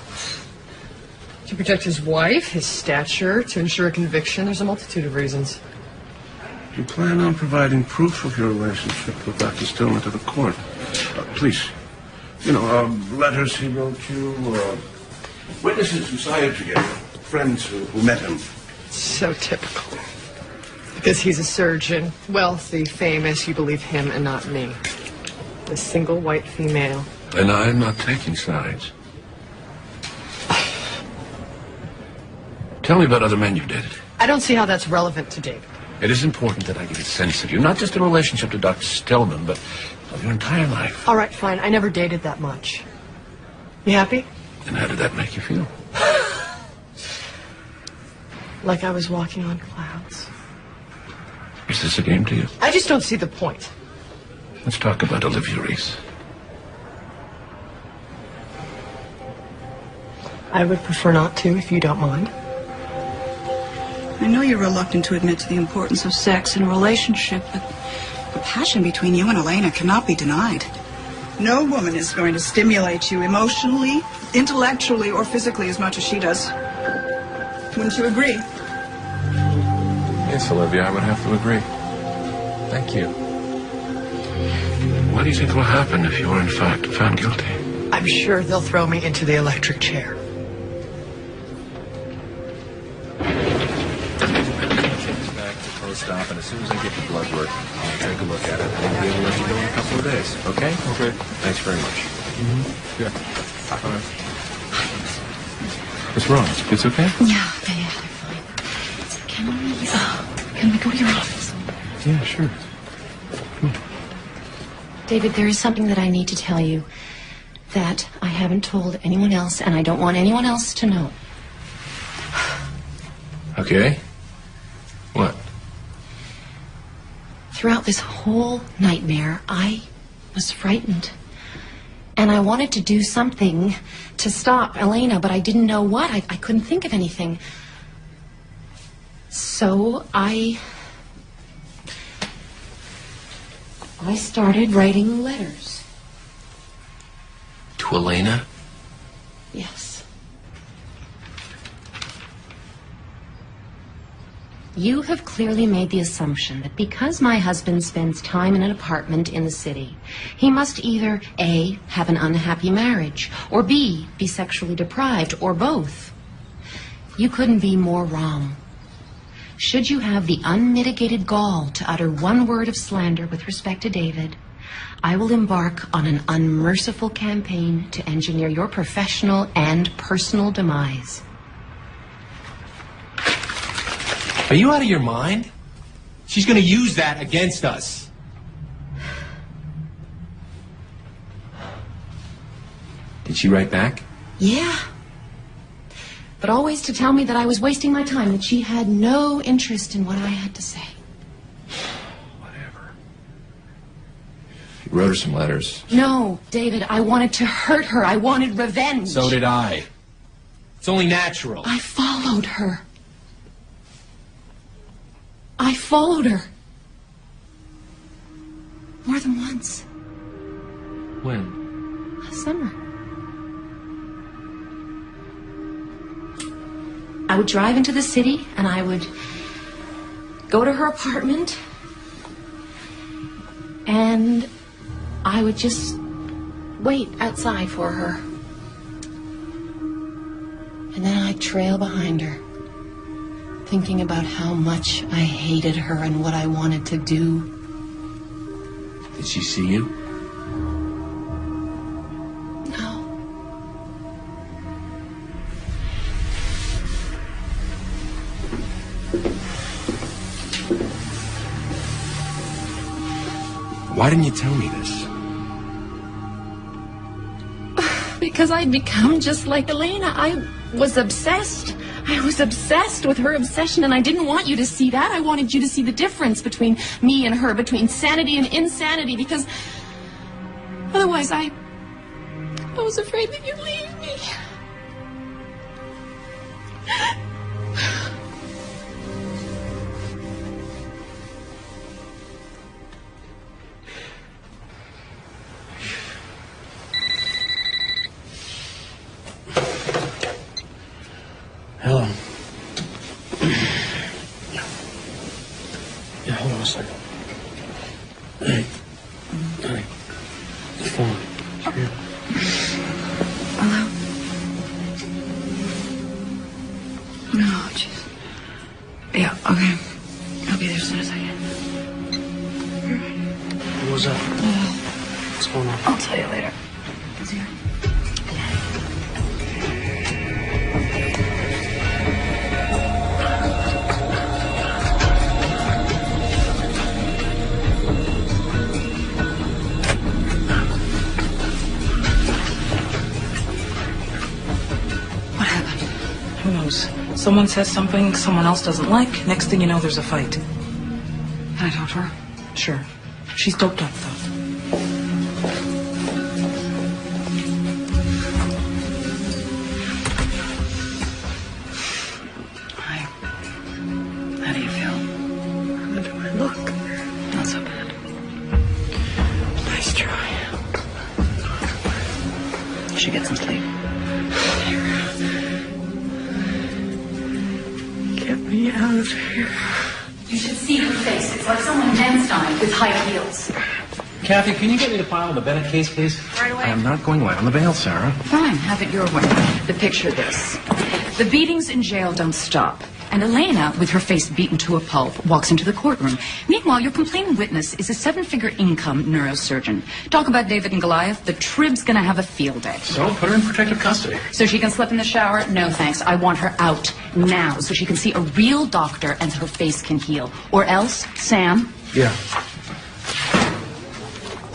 To protect his wife, his stature, to ensure a conviction. There's a multitude of reasons. Do you plan on providing proof of your relationship with Dr. Stillman to the court? Please. You know, letters he wrote you, witnesses who saw you together, friends who met him. So typical. Because he's a surgeon, wealthy, famous, you believe him and not me. A single white female. And I'm not taking sides. Tell me about other men you've dated. I don't see how that's relevant to David. It is important that I get a sense of you, not just in relationship to Dr. Stillman, but of your entire life. All right, fine. I never dated that much. You happy? And how did that make you feel? Like I was walking on clouds. Is this a game to you? I just don't see the point. Let's talk about Olivia Reese. I would prefer not to, if you don't mind. I know you're reluctant to admit to the importance of sex in a relationship, but the passion between you and Elena cannot be denied. No woman is going to stimulate you emotionally, intellectually, or physically as much as she does. Wouldn't you agree? Yes, Olivia, I would have to agree. Thank you. What do you think will happen if you are in fact found guilty? I'm sure they'll throw me into the electric chair. Stop, and as soon as I get the blood work, I'll take a look at it, and I'll be able to let you know in a couple of days. Okay? Okay. Thanks very much. Yeah. All right. What's wrong? It's okay? Yeah, they're fine. Can we go to your office? Yeah, sure. David, there is something that I need to tell you that I haven't told anyone else, and I don't want anyone else to know. Okay. What? Throughout this whole nightmare, I was frightened. And I wanted to do something to stop Elena, but I didn't know what. I couldn't think of anything. So I started writing letters. To Elena? Yes. You have clearly made the assumption that because my husband spends time in an apartment in the city, he must either A, have an unhappy marriage, or B, be sexually deprived, or both. You couldn't be more wrong. Should you have the unmitigated gall to utter one word of slander with respect to David, I will embark on an unmerciful campaign to engineer your professional and personal demise. Are you out of your mind? She's going to use that against us. Did she write back? Yeah. But always to tell me that I was wasting my time, that she had no interest in what I had to say. You wrote her some letters. No, David, I wanted to hurt her. I wanted revenge. So did I. It's only natural. I followed her. I followed her. More than once. When? Last summer. I would drive into the city and I would go to her apartment and I would just wait outside for her. And then I'd trail behind her, thinking about how much I hated her and what I wanted to do. Did she see you? No. Why didn't you tell me this? Because I'd become just like Elena. I was obsessed. I was obsessed with her obsession, and I didn't want you to see that. I wanted you to see the difference between me and her, between sanity and insanity, because otherwise I was afraid that you'd leave me. Hello. Yeah, hold on a second. Hey. Honey. The phone. Here. Hello? No, jeez. Yeah, okay. I'll be there as soon as I can. What was that? What's going on? I'll tell you later. See you. Who knows? Someone says something someone else doesn't like. Next thing you know, there's a fight. Can I talk to her? Sure. She's doped up, though. me out of here. You should see her face. It's like someone danced on it with high heels. Kathy, can you get me the file on the Bennett case, please? Right away. I am not going light on the bail, Sarah. Fine, have it your way. But picture this. The beatings in jail don't stop. And Elena, with her face beaten to a pulp, walks into the courtroom. Meanwhile, your complaining witness is a 7-figure income neurosurgeon. Talk about David and Goliath. The Trib's gonna have a field day. So, put her in protective custody. So she can slip in the shower? No, thanks. I want her out now so she can see a real doctor and her face can heal. Or else, Sam. Yeah.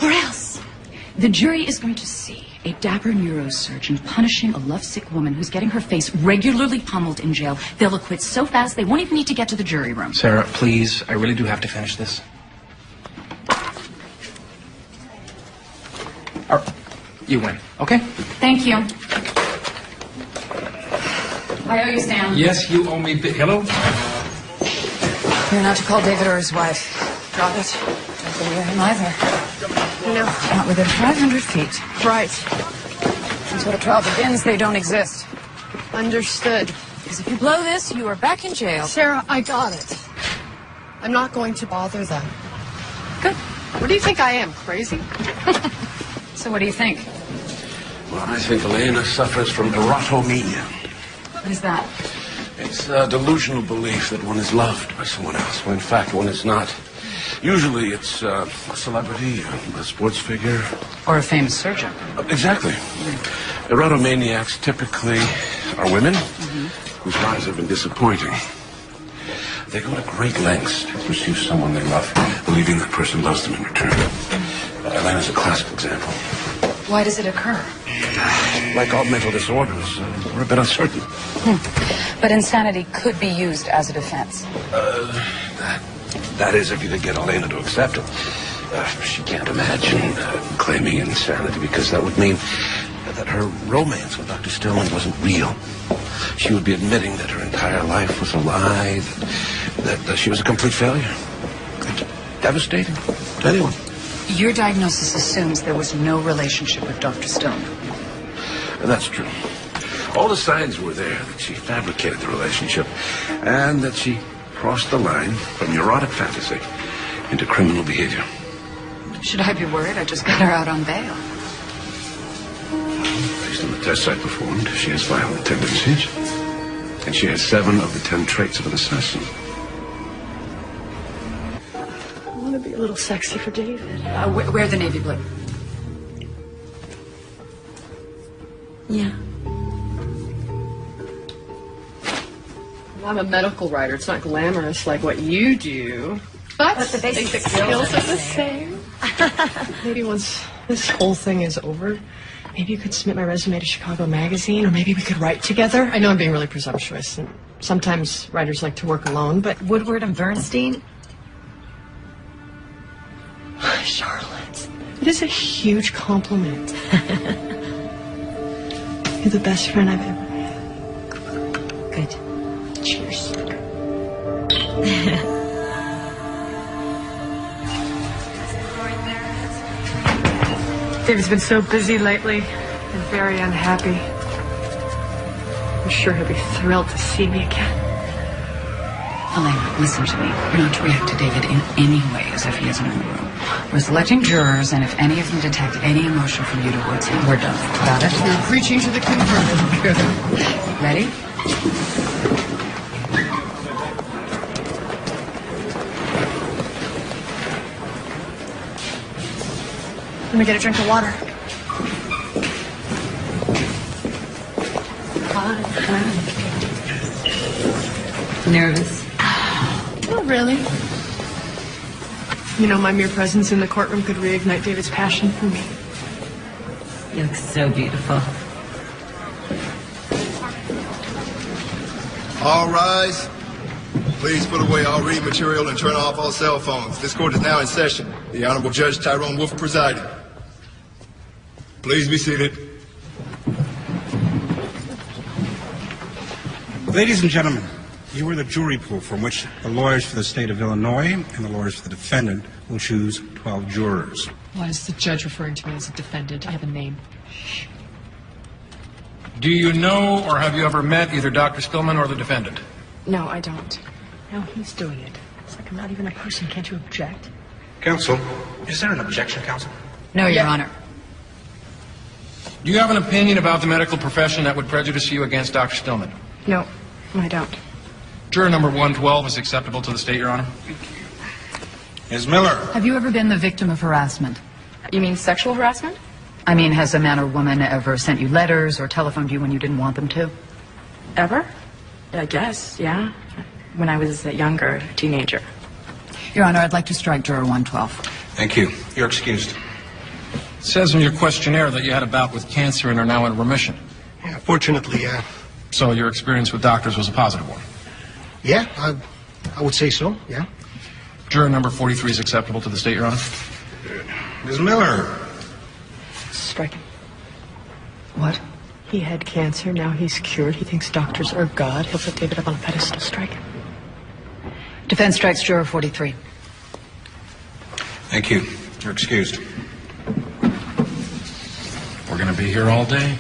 Or else, the jury is going to see a dapper neurosurgeon punishing a lovesick woman who's getting her face regularly pummeled in jail. They'll acquit so fast they won't even need to get to the jury room. Sarah, please, I really do have to finish this. You win, okay? Thank you. I owe you, Stan. Yes, you owe me. Hello? You're not to call David or his wife. Drop it. Don't go near him either. No. Not within 500 feet. Right. Until the trial begins, they don't exist. Understood. Because if you blow this, you are back in jail. Sarah, I got it. I'm not going to bother them. Good. What do you think I am, crazy? So what do you think? Well, I think Elena suffers from erotomania. What is that? It's a delusional belief that one is loved by someone else, when in fact one is not. Usually it's a celebrity, a sports figure. Or a famous surgeon. Exactly. Erotomaniacs typically are women whose lives have been disappointing. They go to great lengths to pursue someone they love, believing that person loves them in return. Elena's a classic example. Why does it occur? Like all mental disorders, we're a bit uncertain. But insanity could be used as a defense. That is, if you could get Elena to accept it. She can't imagine claiming insanity because that would mean that her romance with Dr. Stillman wasn't real. She would be admitting that her entire life was a lie, that she was a complete failure. It's devastating to anyone. Your diagnosis assumes there was no relationship with Dr. Stillman. That's true. All the signs were there that she fabricated the relationship and that she crossed the line from erotic fantasy into criminal behavior. Should I be worried? I just got her out on bail. Based on the tests I performed, she has violent tendencies. And she has 7 of the 10 traits of an assassin. I want to be a little sexy for David. Wear the navy blue. Yeah. I'm a medical writer. It's not glamorous like what you do. But the I think basic the skills are the same. Maybe once this whole thing is over, maybe you could submit my resume to Chicago Magazine, or maybe we could write together. I know I'm being really presumptuous, and sometimes writers like to work alone, but Woodward and Bernstein? Charlotte, it is a huge compliment. You're the best friend I've ever had. Good. Cheers. David's been so busy lately and very unhappy. I'm sure he'll be thrilled to see me again. Elena, listen to me. You're not to react to David in any way as if he isn't in the room. We're selecting jurors, and if any of them detect any emotion from you towards him, we're done. Got it? You're preaching to the converted. Ready? Let me get a drink of water. Nervous? Not really. You know, my mere presence in the courtroom could reignite David's passion for me. You look so beautiful. All rise. Please put away all reading material and turn off all cell phones. This court is now in session. The Honorable Judge Tyrone Wolf presiding. Please be seated. Ladies and gentlemen, you are the jury pool from which the lawyers for the state of Illinois and the lawyers for the defendant will choose 12 jurors. Why is the judge referring to me as a defendant? I have a name. Do you know or have you ever met either Dr. Stillman or the defendant? No, I don't. No, he's doing it. It's like I'm not even a person. Can't you object? Counsel, is there an objection, counsel? No, Your Honor. Do you have an opinion about the medical profession that would prejudice you against Dr. Stillman? No, I don't. Juror number 112 is acceptable to the state, Your Honor. Ms. Miller. Have you ever been the victim of harassment? You mean sexual harassment? I mean, has a man or woman ever sent you letters or telephoned you when you didn't want them to? Ever? I guess, yeah. When I was a younger teenager. Your Honor, I'd like to strike Juror 112. Thank you. You're excused. It says in your questionnaire that you had a bout with cancer and are now in remission. Yeah, fortunately, yeah. So your experience with doctors was a positive one? Yeah, I would say so, yeah. Juror number 43 is acceptable to the state, Your Honor. Ms. Miller. Strike him. What? He had cancer, now he's cured. He thinks doctors are God. He'll put David up on a pedestal. Strike him. Defense strikes Juror 43. Thank you. You're excused. We're going to be here all day.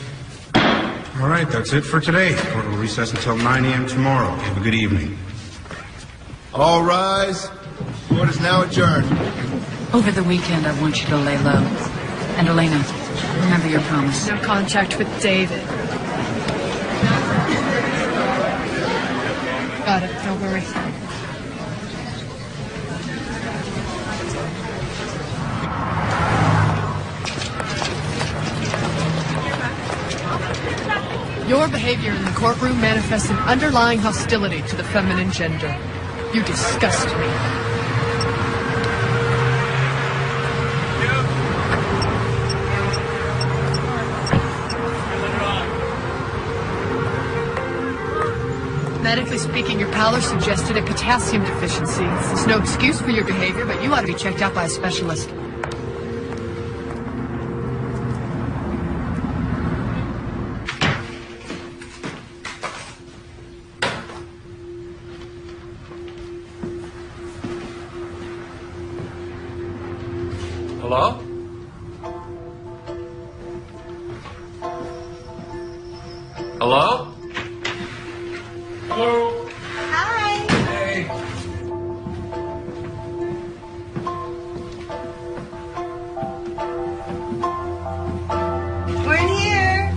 All right, that's it for today. Court will recess until 9 a.m. tomorrow. Have a good evening. All rise. Court is now adjourned. Over the weekend, I want you to lay low. And Elena, remember your promise. No contact with David. Got it. Don't worry. Your behavior in the courtroom manifests an underlying hostility to the feminine gender. You disgust me. Medically speaking, your pallor suggested a potassium deficiency. There's no excuse for your behavior, but you ought to be checked out by a specialist. Hello? Hello? Hello? Hi. Hey. We're in here.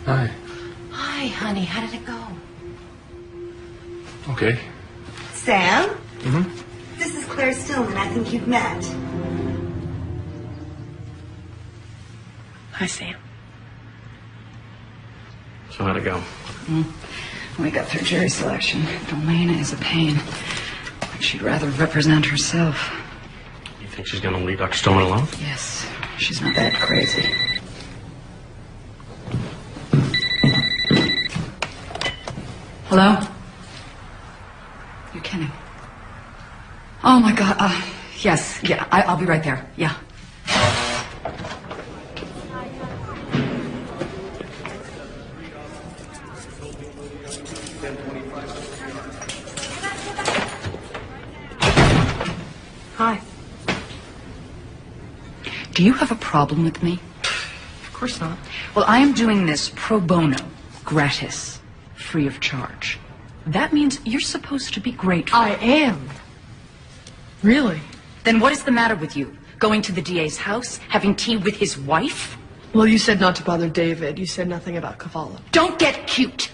Hi. Hi, honey. How did it go? Okay. Sam? Mm-hmm. This is Claire Stillman. I think you've met. Hi, Sam. So how'd it go? We got through jury selection. Elena is a pain. She'd rather represent herself. You think she's gonna leave Dr. Stillman alone? Yes, she's not that crazy. Hello? You're kidding. Oh, my God. Yes. Yeah, I'll be right there. Yeah. Hi. Do you have a problem with me? Of course not. Well, I am doing this pro bono, gratis, free of charge. That means you're supposed to be grateful. I am. Really? Then what is the matter with you? Going to the DA's house? Having tea with his wife? Well, you said not to bother David. You said nothing about Cavallo. Don't get cute.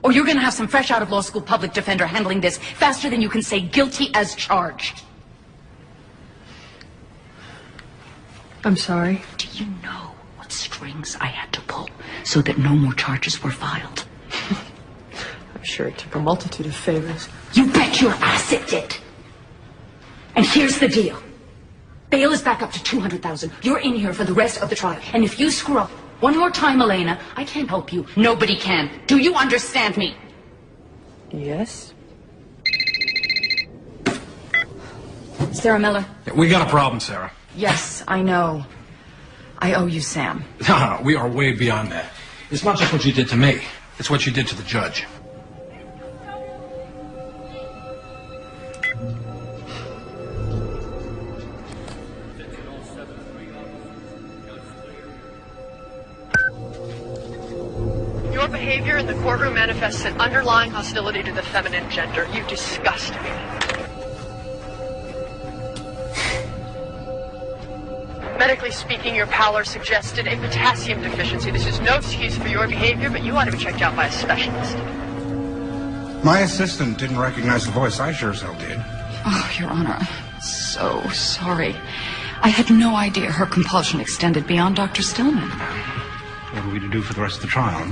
Or you're going to have some fresh out of law school public defender handling this faster than you can say guilty as charged. I'm sorry. Do you know what strings I had to pull so that no more charges were filed? I'm sure it took a multitude of favors. You bet your ass it did. And here's the deal. Bail is back up to $200,000. You're in here for the rest of the trial. And if you screw up one more time, Elena, I can't help you. Nobody can. Do you understand me? Yes. Sarah Miller? We got a problem, Sarah. Yes, I know. I owe you, Sam. No, we are way beyond that. It's not just what you did to me. It's what you did to the judge. behavior in the courtroom manifests an underlying hostility to the feminine gender. You disgust me. Medically speaking, your pallor suggested a potassium deficiency. This is no excuse for your behavior, but you ought to be checked out by a specialist. My assistant didn't recognize the voice. I sure as hell did. Oh, Your Honor, I'm so sorry. I had no idea her compulsion extended beyond Dr. Stillman. What are we to do for the rest of the trial?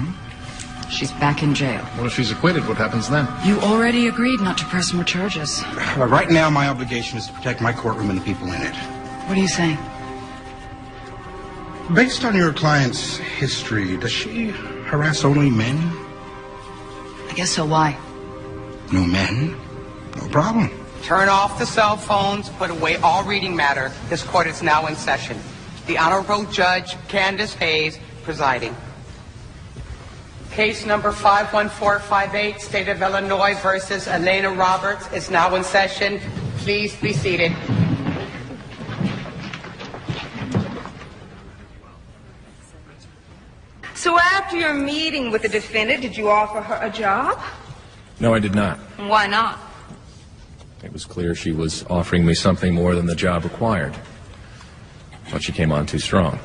She's back in jail. Well, if she's acquitted, what happens then? You already agreed not to press more charges. Right now, my obligation is to protect my courtroom and the people in it. What are you saying? Based on your client's history, does she harass only men? I guess so. Why? No men? No problem. Turn off the cell phones, put away all reading matter. This court is now in session. The Honorable Judge Candace Hayes presiding. Case number 51458, State of Illinois versus Elena Roberts is now in session. Please be seated. So after your meeting with the defendant, did you offer her a job? No, I did not. Why not? It was clear she was offering me something more than the job required. But she came on too strong.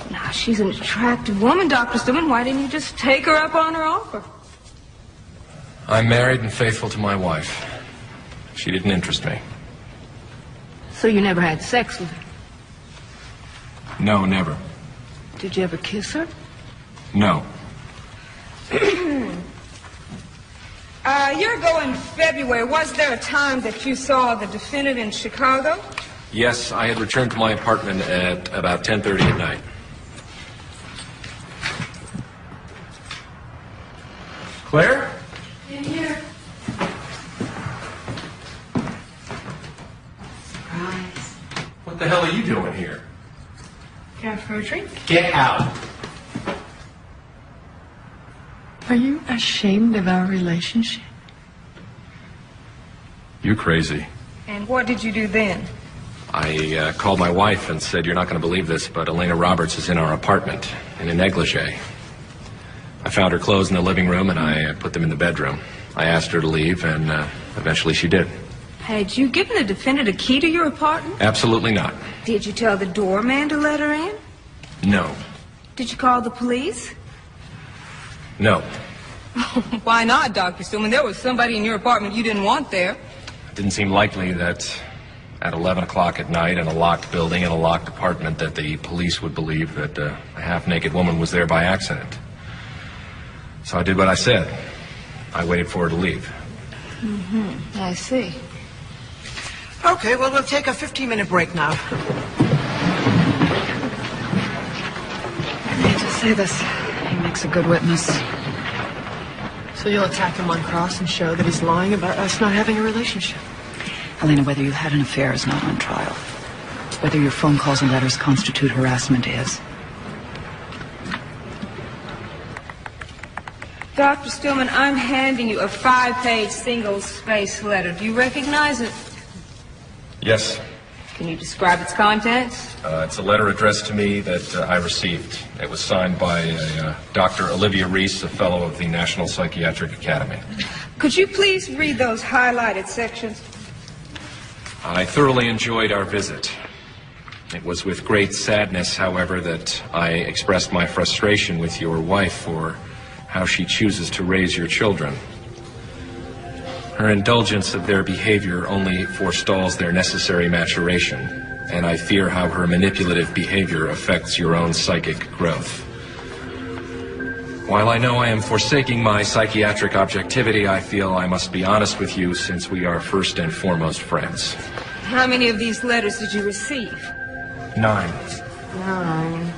Now, she's an attractive woman, Dr. Stillman. Why didn't you just take her up on her offer? I'm married and faithful to my wife. She didn't interest me. So you never had sex with her? No, never. Did you ever kiss her? No. A year ago in February, was there a time that you saw the defendant in Chicago? Yes, I had returned to my apartment at about 10:30 at night. Claire? In here. Surprise. What the hell are you doing here? Care for a drink? Get out. Are you ashamed of our relationship? You're crazy. And what did you do then? I called my wife and said, "You're not going to believe this, but Elena Roberts is in our apartment in a negligee." I found her clothes in the living room and I put them in the bedroom. I asked her to leave and eventually she did. Had you given the defendant a key to your apartment? Absolutely not. Did you tell the doorman to let her in? No. Did you call the police? No. Why not, Dr. Stillman? There was somebody in your apartment you didn't want there. It didn't seem likely that at 11 o'clock at night in a locked building in a locked apartment that the police would believe that a half-naked woman was there by accident. So I did what I said. I waited for her to leave. Mm-hmm. I see. Okay, well, we'll take a 15-minute break now. I hate to say this. He makes a good witness. So you'll attack him on cross and show that he's lying about us not having a relationship? Helena, whether you had an affair is not on trial. Whether your phone calls and letters constitute harassment is. Dr. Stillman, I'm handing you a 5-page single-space letter. Do you recognize it? Yes. Can you describe its contents? It's a letter addressed to me that I received. It was signed by Dr. Olivia Reese, a fellow of the National Psychiatric Academy. Could you please read those highlighted sections? I thoroughly enjoyed our visit. It was with great sadness, however, that I expressed my frustration with your wife for how she chooses to raise your children. Her indulgence of their behavior only forestalls their necessary maturation, and I fear how her manipulative behavior affects your own psychic growth. While I know I am forsaking my psychiatric objectivity, I feel I must be honest with you since we are first and foremost friends. How many of these letters did you receive? 9. 9.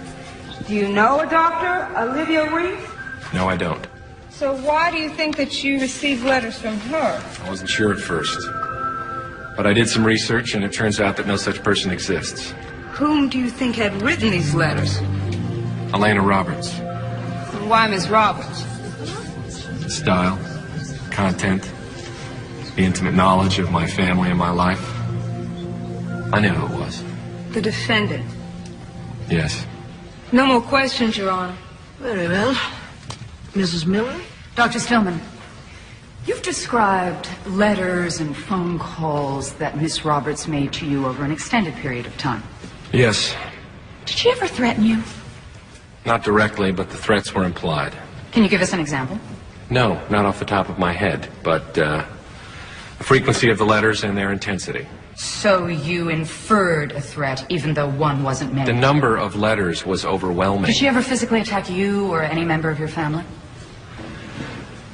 Do you know a Dr. Olivia Reese? No, I don't. So why do you think that you received letters from her? I wasn't sure at first. But I did some research, and it turns out that no such person exists. Whom do you think had written these letters? Elena Roberts. Why Miss Roberts? Style, content, the intimate knowledge of my family and my life. I knew who it was. The defendant. Yes. No more questions, Your Honor. Very well. Mrs. Miller? Dr. Stillman, you've described letters and phone calls that Miss Roberts made to you over an extended period of time. Yes. Did she ever threaten you? Not directly, but the threats were implied. Can you give us an example? No, not off the top of my head, but the frequency of the letters and their intensity. So you inferred a threat even though one wasn't made? The number of letters was overwhelming. Did she ever physically attack you or any member of your family?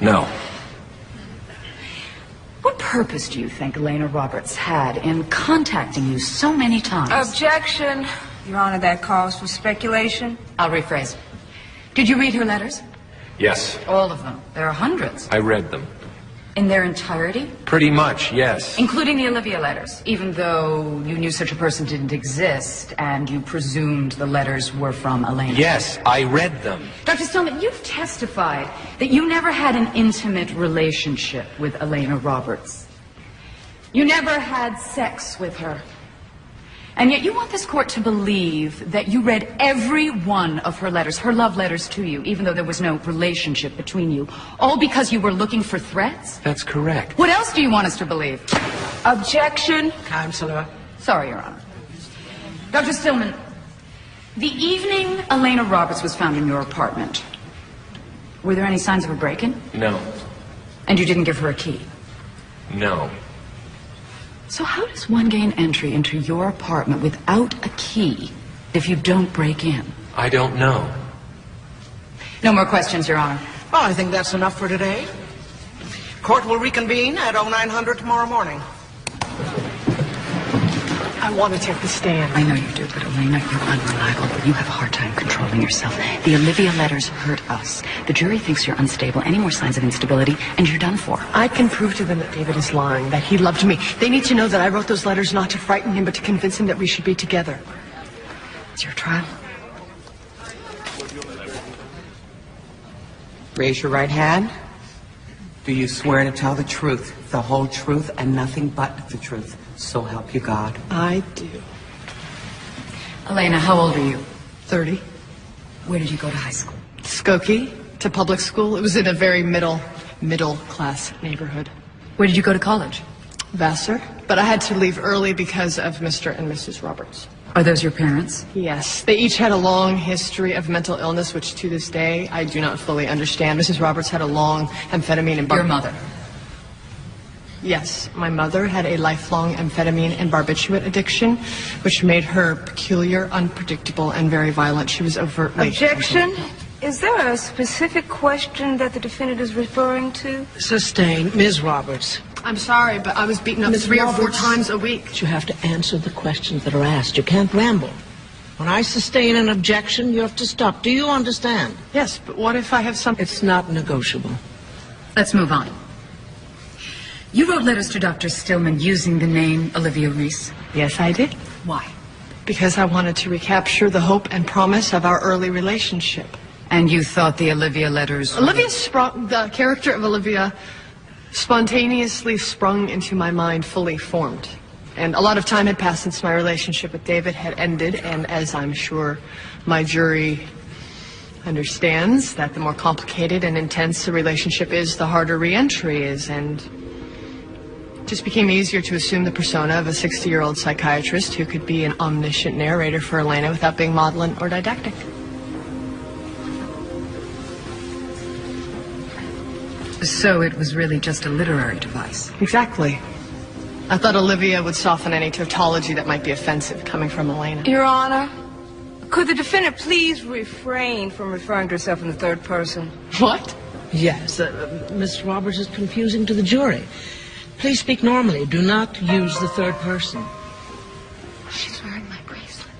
No. What purpose do you think Elena Roberts had in contacting you so many times? Objection. Your Honor, that calls for speculation. I'll rephrase. Did you read her letters? Yes. All of them. There are hundreds. I read them. In their entirety? Pretty much, yes. Including the Olivia letters, even though you knew such a person didn't exist and you presumed the letters were from Elena. Yes, I read them. Dr. Stillman, you've testified that you never had an intimate relationship with Elena Roberts. You never had sex with her. And yet you want this court to believe that you read every one of her letters, her love letters to you, even though there was no relationship between you, all because you were looking for threats? That's correct. What else do you want us to believe? Objection. Counselor. Sorry, Your Honor. Dr. Stillman, the evening Elena Roberts was found in your apartment, were there any signs of a break-in? No. And you didn't give her a key? No. So how does one gain entry into your apartment without a key if you don't break in? I don't know. No more questions, Your Honor. Well, I think that's enough for today. Court will reconvene at 0900 tomorrow morning. I want to take the stand. I know you do, but Elena, you're unreliable. You have a hard time controlling yourself. The Olivia letters hurt us. The jury thinks you're unstable. Any more signs of instability, and you're done for. I can prove to them that David is lying, that he loved me. They need to know that I wrote those letters not to frighten him, but to convince him that we should be together. It's your trial. Raise your right hand. Do you swear to tell the truth, the whole truth, and nothing but the truth? So help you God. I do. Elena, how old are you? 30. Where did you go to high school? Skokie to public school. It was in a very middle class neighborhood. Where did you go to college? Vassar. But I had to leave early because of Mr. and Mrs. Roberts. Are those your parents? Yes. They each had a long history of mental illness, which to this day I do not fully understand. Mrs. Roberts had a long amphetamine and Your mother? Yes, my mother had a lifelong amphetamine and barbiturate addiction, which made her peculiar, unpredictable, and very violent. She was overtly... Objection. Is there a specific question that the defendant is referring to? Sustained. Ms. Roberts. I'm sorry, but I was beaten up Ms. 3 or 4 Roberts, times a week. You have to answer the questions that are asked. You can't ramble. When I sustain an objection, you have to stop. Do you understand? Yes, but what if I have something... It's not negotiable. Let's move on. You wrote letters to Dr. Stillman using the name Olivia Reese. Yes, I did. Why? Because I wanted to recapture the hope and promise of our early relationship. And you thought the Olivia letters... The character of Olivia spontaneously sprung into my mind, fully formed. And a lot of time had passed since my relationship with David had ended, and as I'm sure my jury understands, that the more complicated and intense a relationship is, the harder re-entry is, and it just became easier to assume the persona of a 60-year-old psychiatrist who could be an omniscient narrator for Elena without being maudlin or didactic. So it was really just a literary device. Exactly. I thought Olivia would soften any tautology that might be offensive coming from Elena. Your Honor, could the defendant please refrain from referring to herself in the third person? What? Yes, Ms. Roberts is confusing to the jury. Please speak normally. Do not use the third person. She's wearing my bracelet.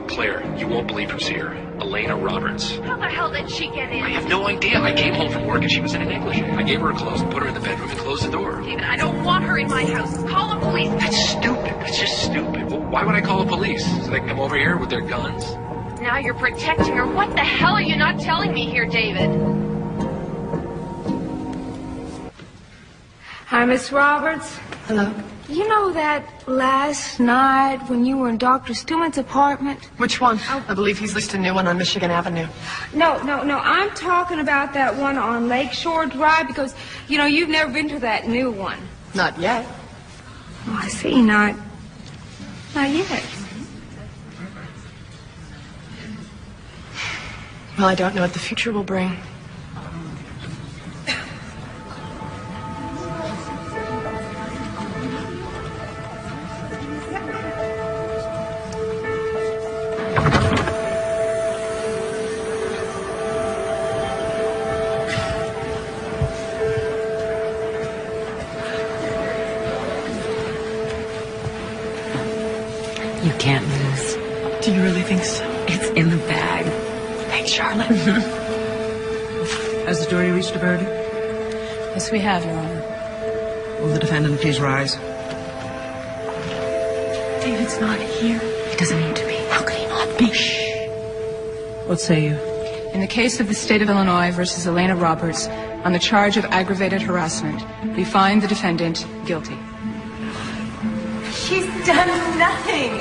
Claire, you won't believe who's here. Elena Roberts. How the hell did she get in? I have no idea. I came home from work and she was in a negligee. I gave her her clothes and put her in the bedroom and closed the door. David, I don't want her in my house. Call the police. That's stupid. That's just stupid. Well, why would I call the police? So they can come over here with their guns? Now you're protecting her. What the hell are you not telling me here, David? Hi, Miss Roberts. Hello. You know that last night when you were in Dr. Stillman's apartment? Which one? I believe he's leased a new one on Michigan Avenue. No. I'm talking about that one on Lakeshore Drive because, you know, you've never been to that new one. Not yet. Oh, I see. Not yet. Well, I don't know what the future will bring. You can't lose. Do you really think so? It's in the bag. Thanks, Charlotte. Has the jury reached a verdict? Yes, we have, Your Honor. Will the defendant please rise? David's not here. He doesn't need to be. How could he not be? Shh. What say you? In the case of the State of Illinois versus Elena Roberts, on the charge of aggravated harassment, we find the defendant guilty. She's done nothing.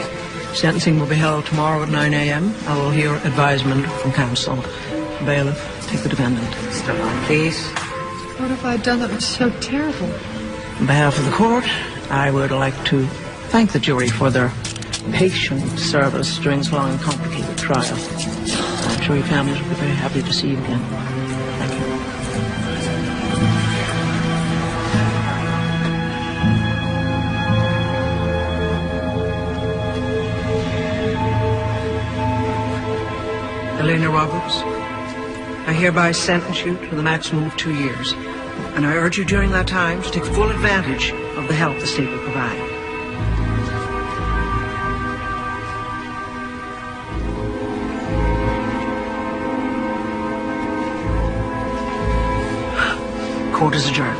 Sentencing will be held tomorrow at 9 a.m. I will hear advisement from counsel. Bailiff, take the defendant. Step on, please. What have I done that was so terrible? On behalf of the court, I would like to thank the jury for their patient service during this long and complicated trial. I'm sure your families will be very happy to see you again. Thank you. Elena Roberts, I hereby sentence you to the maximum of 2 years, and I urge you during that time to take full advantage of the help the state will provide. Court is adjourned.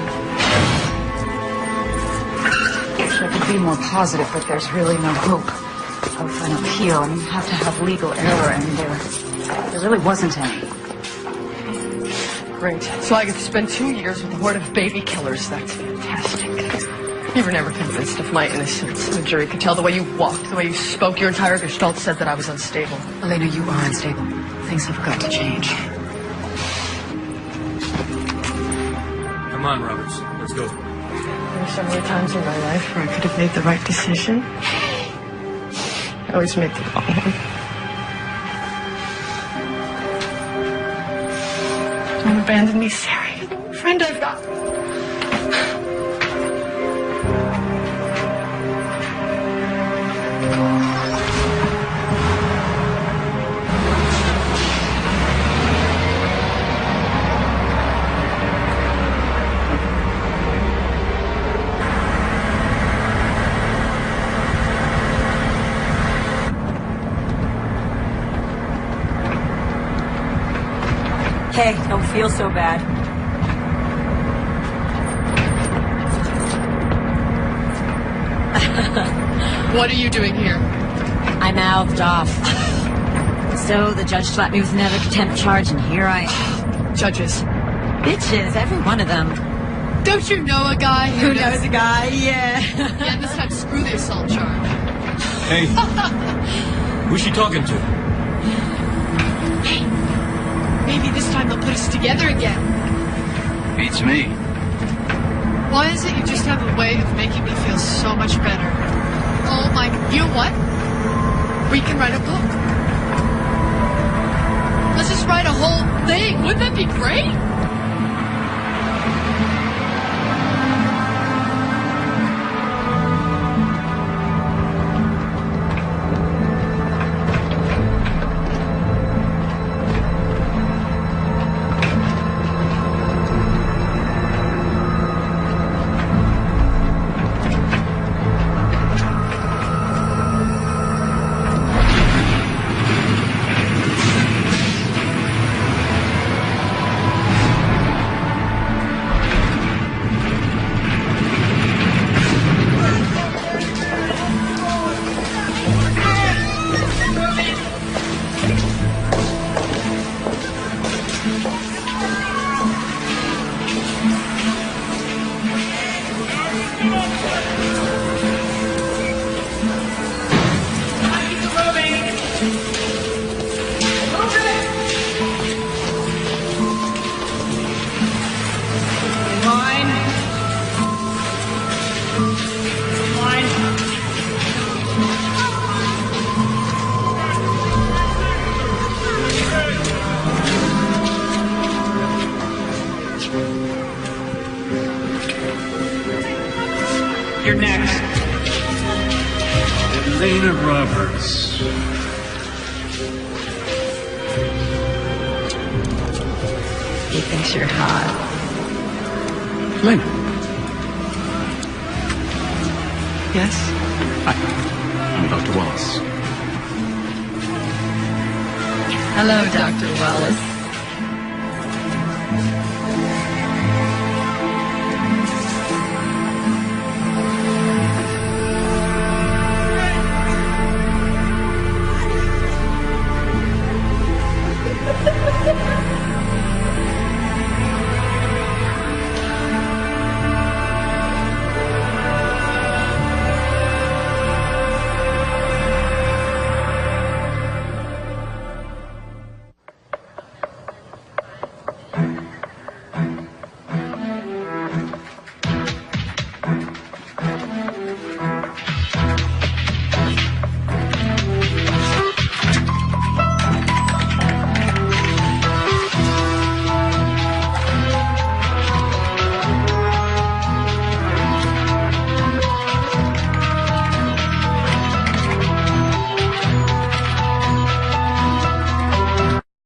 Wish I could be more positive, but there's really no hope of an appeal. I mean, you have to have legal error, and there really wasn't any. Great. So I get to spend 2 years with a horde of baby killers. That's fantastic. You were never convinced of my innocence. The jury could tell the way you walked, the way you spoke. Your entire gestalt said that I was unstable. Elena, you are unstable. Things have got to change. Come on, Roberts. Let's go. There were so many times in my life where I could have made the right decision. I always make the wrong one. Don't abandon me, Sari. Friend I've got. Hey, don't feel so bad. What are you doing here? I mouthed off. So the judge slapped me with another contempt charge, and here I am. Judges. Bitches, every one of them. Don't you know a guy Who knows a guy? Yeah. Yeah, this time screw the assault charge. Hey, who's she talking to? Maybe this time they'll put us together again. Beats me. Why is it you just have a way of making me feel so much better? Oh my, you know what? We can write a book. Let's just write a whole thing. Wouldn't that be great? Elena Roberts. He thinks you're hot. Elena. Yes? Hi. I'm Dr. Wallace. Hello, Dr. Wallace.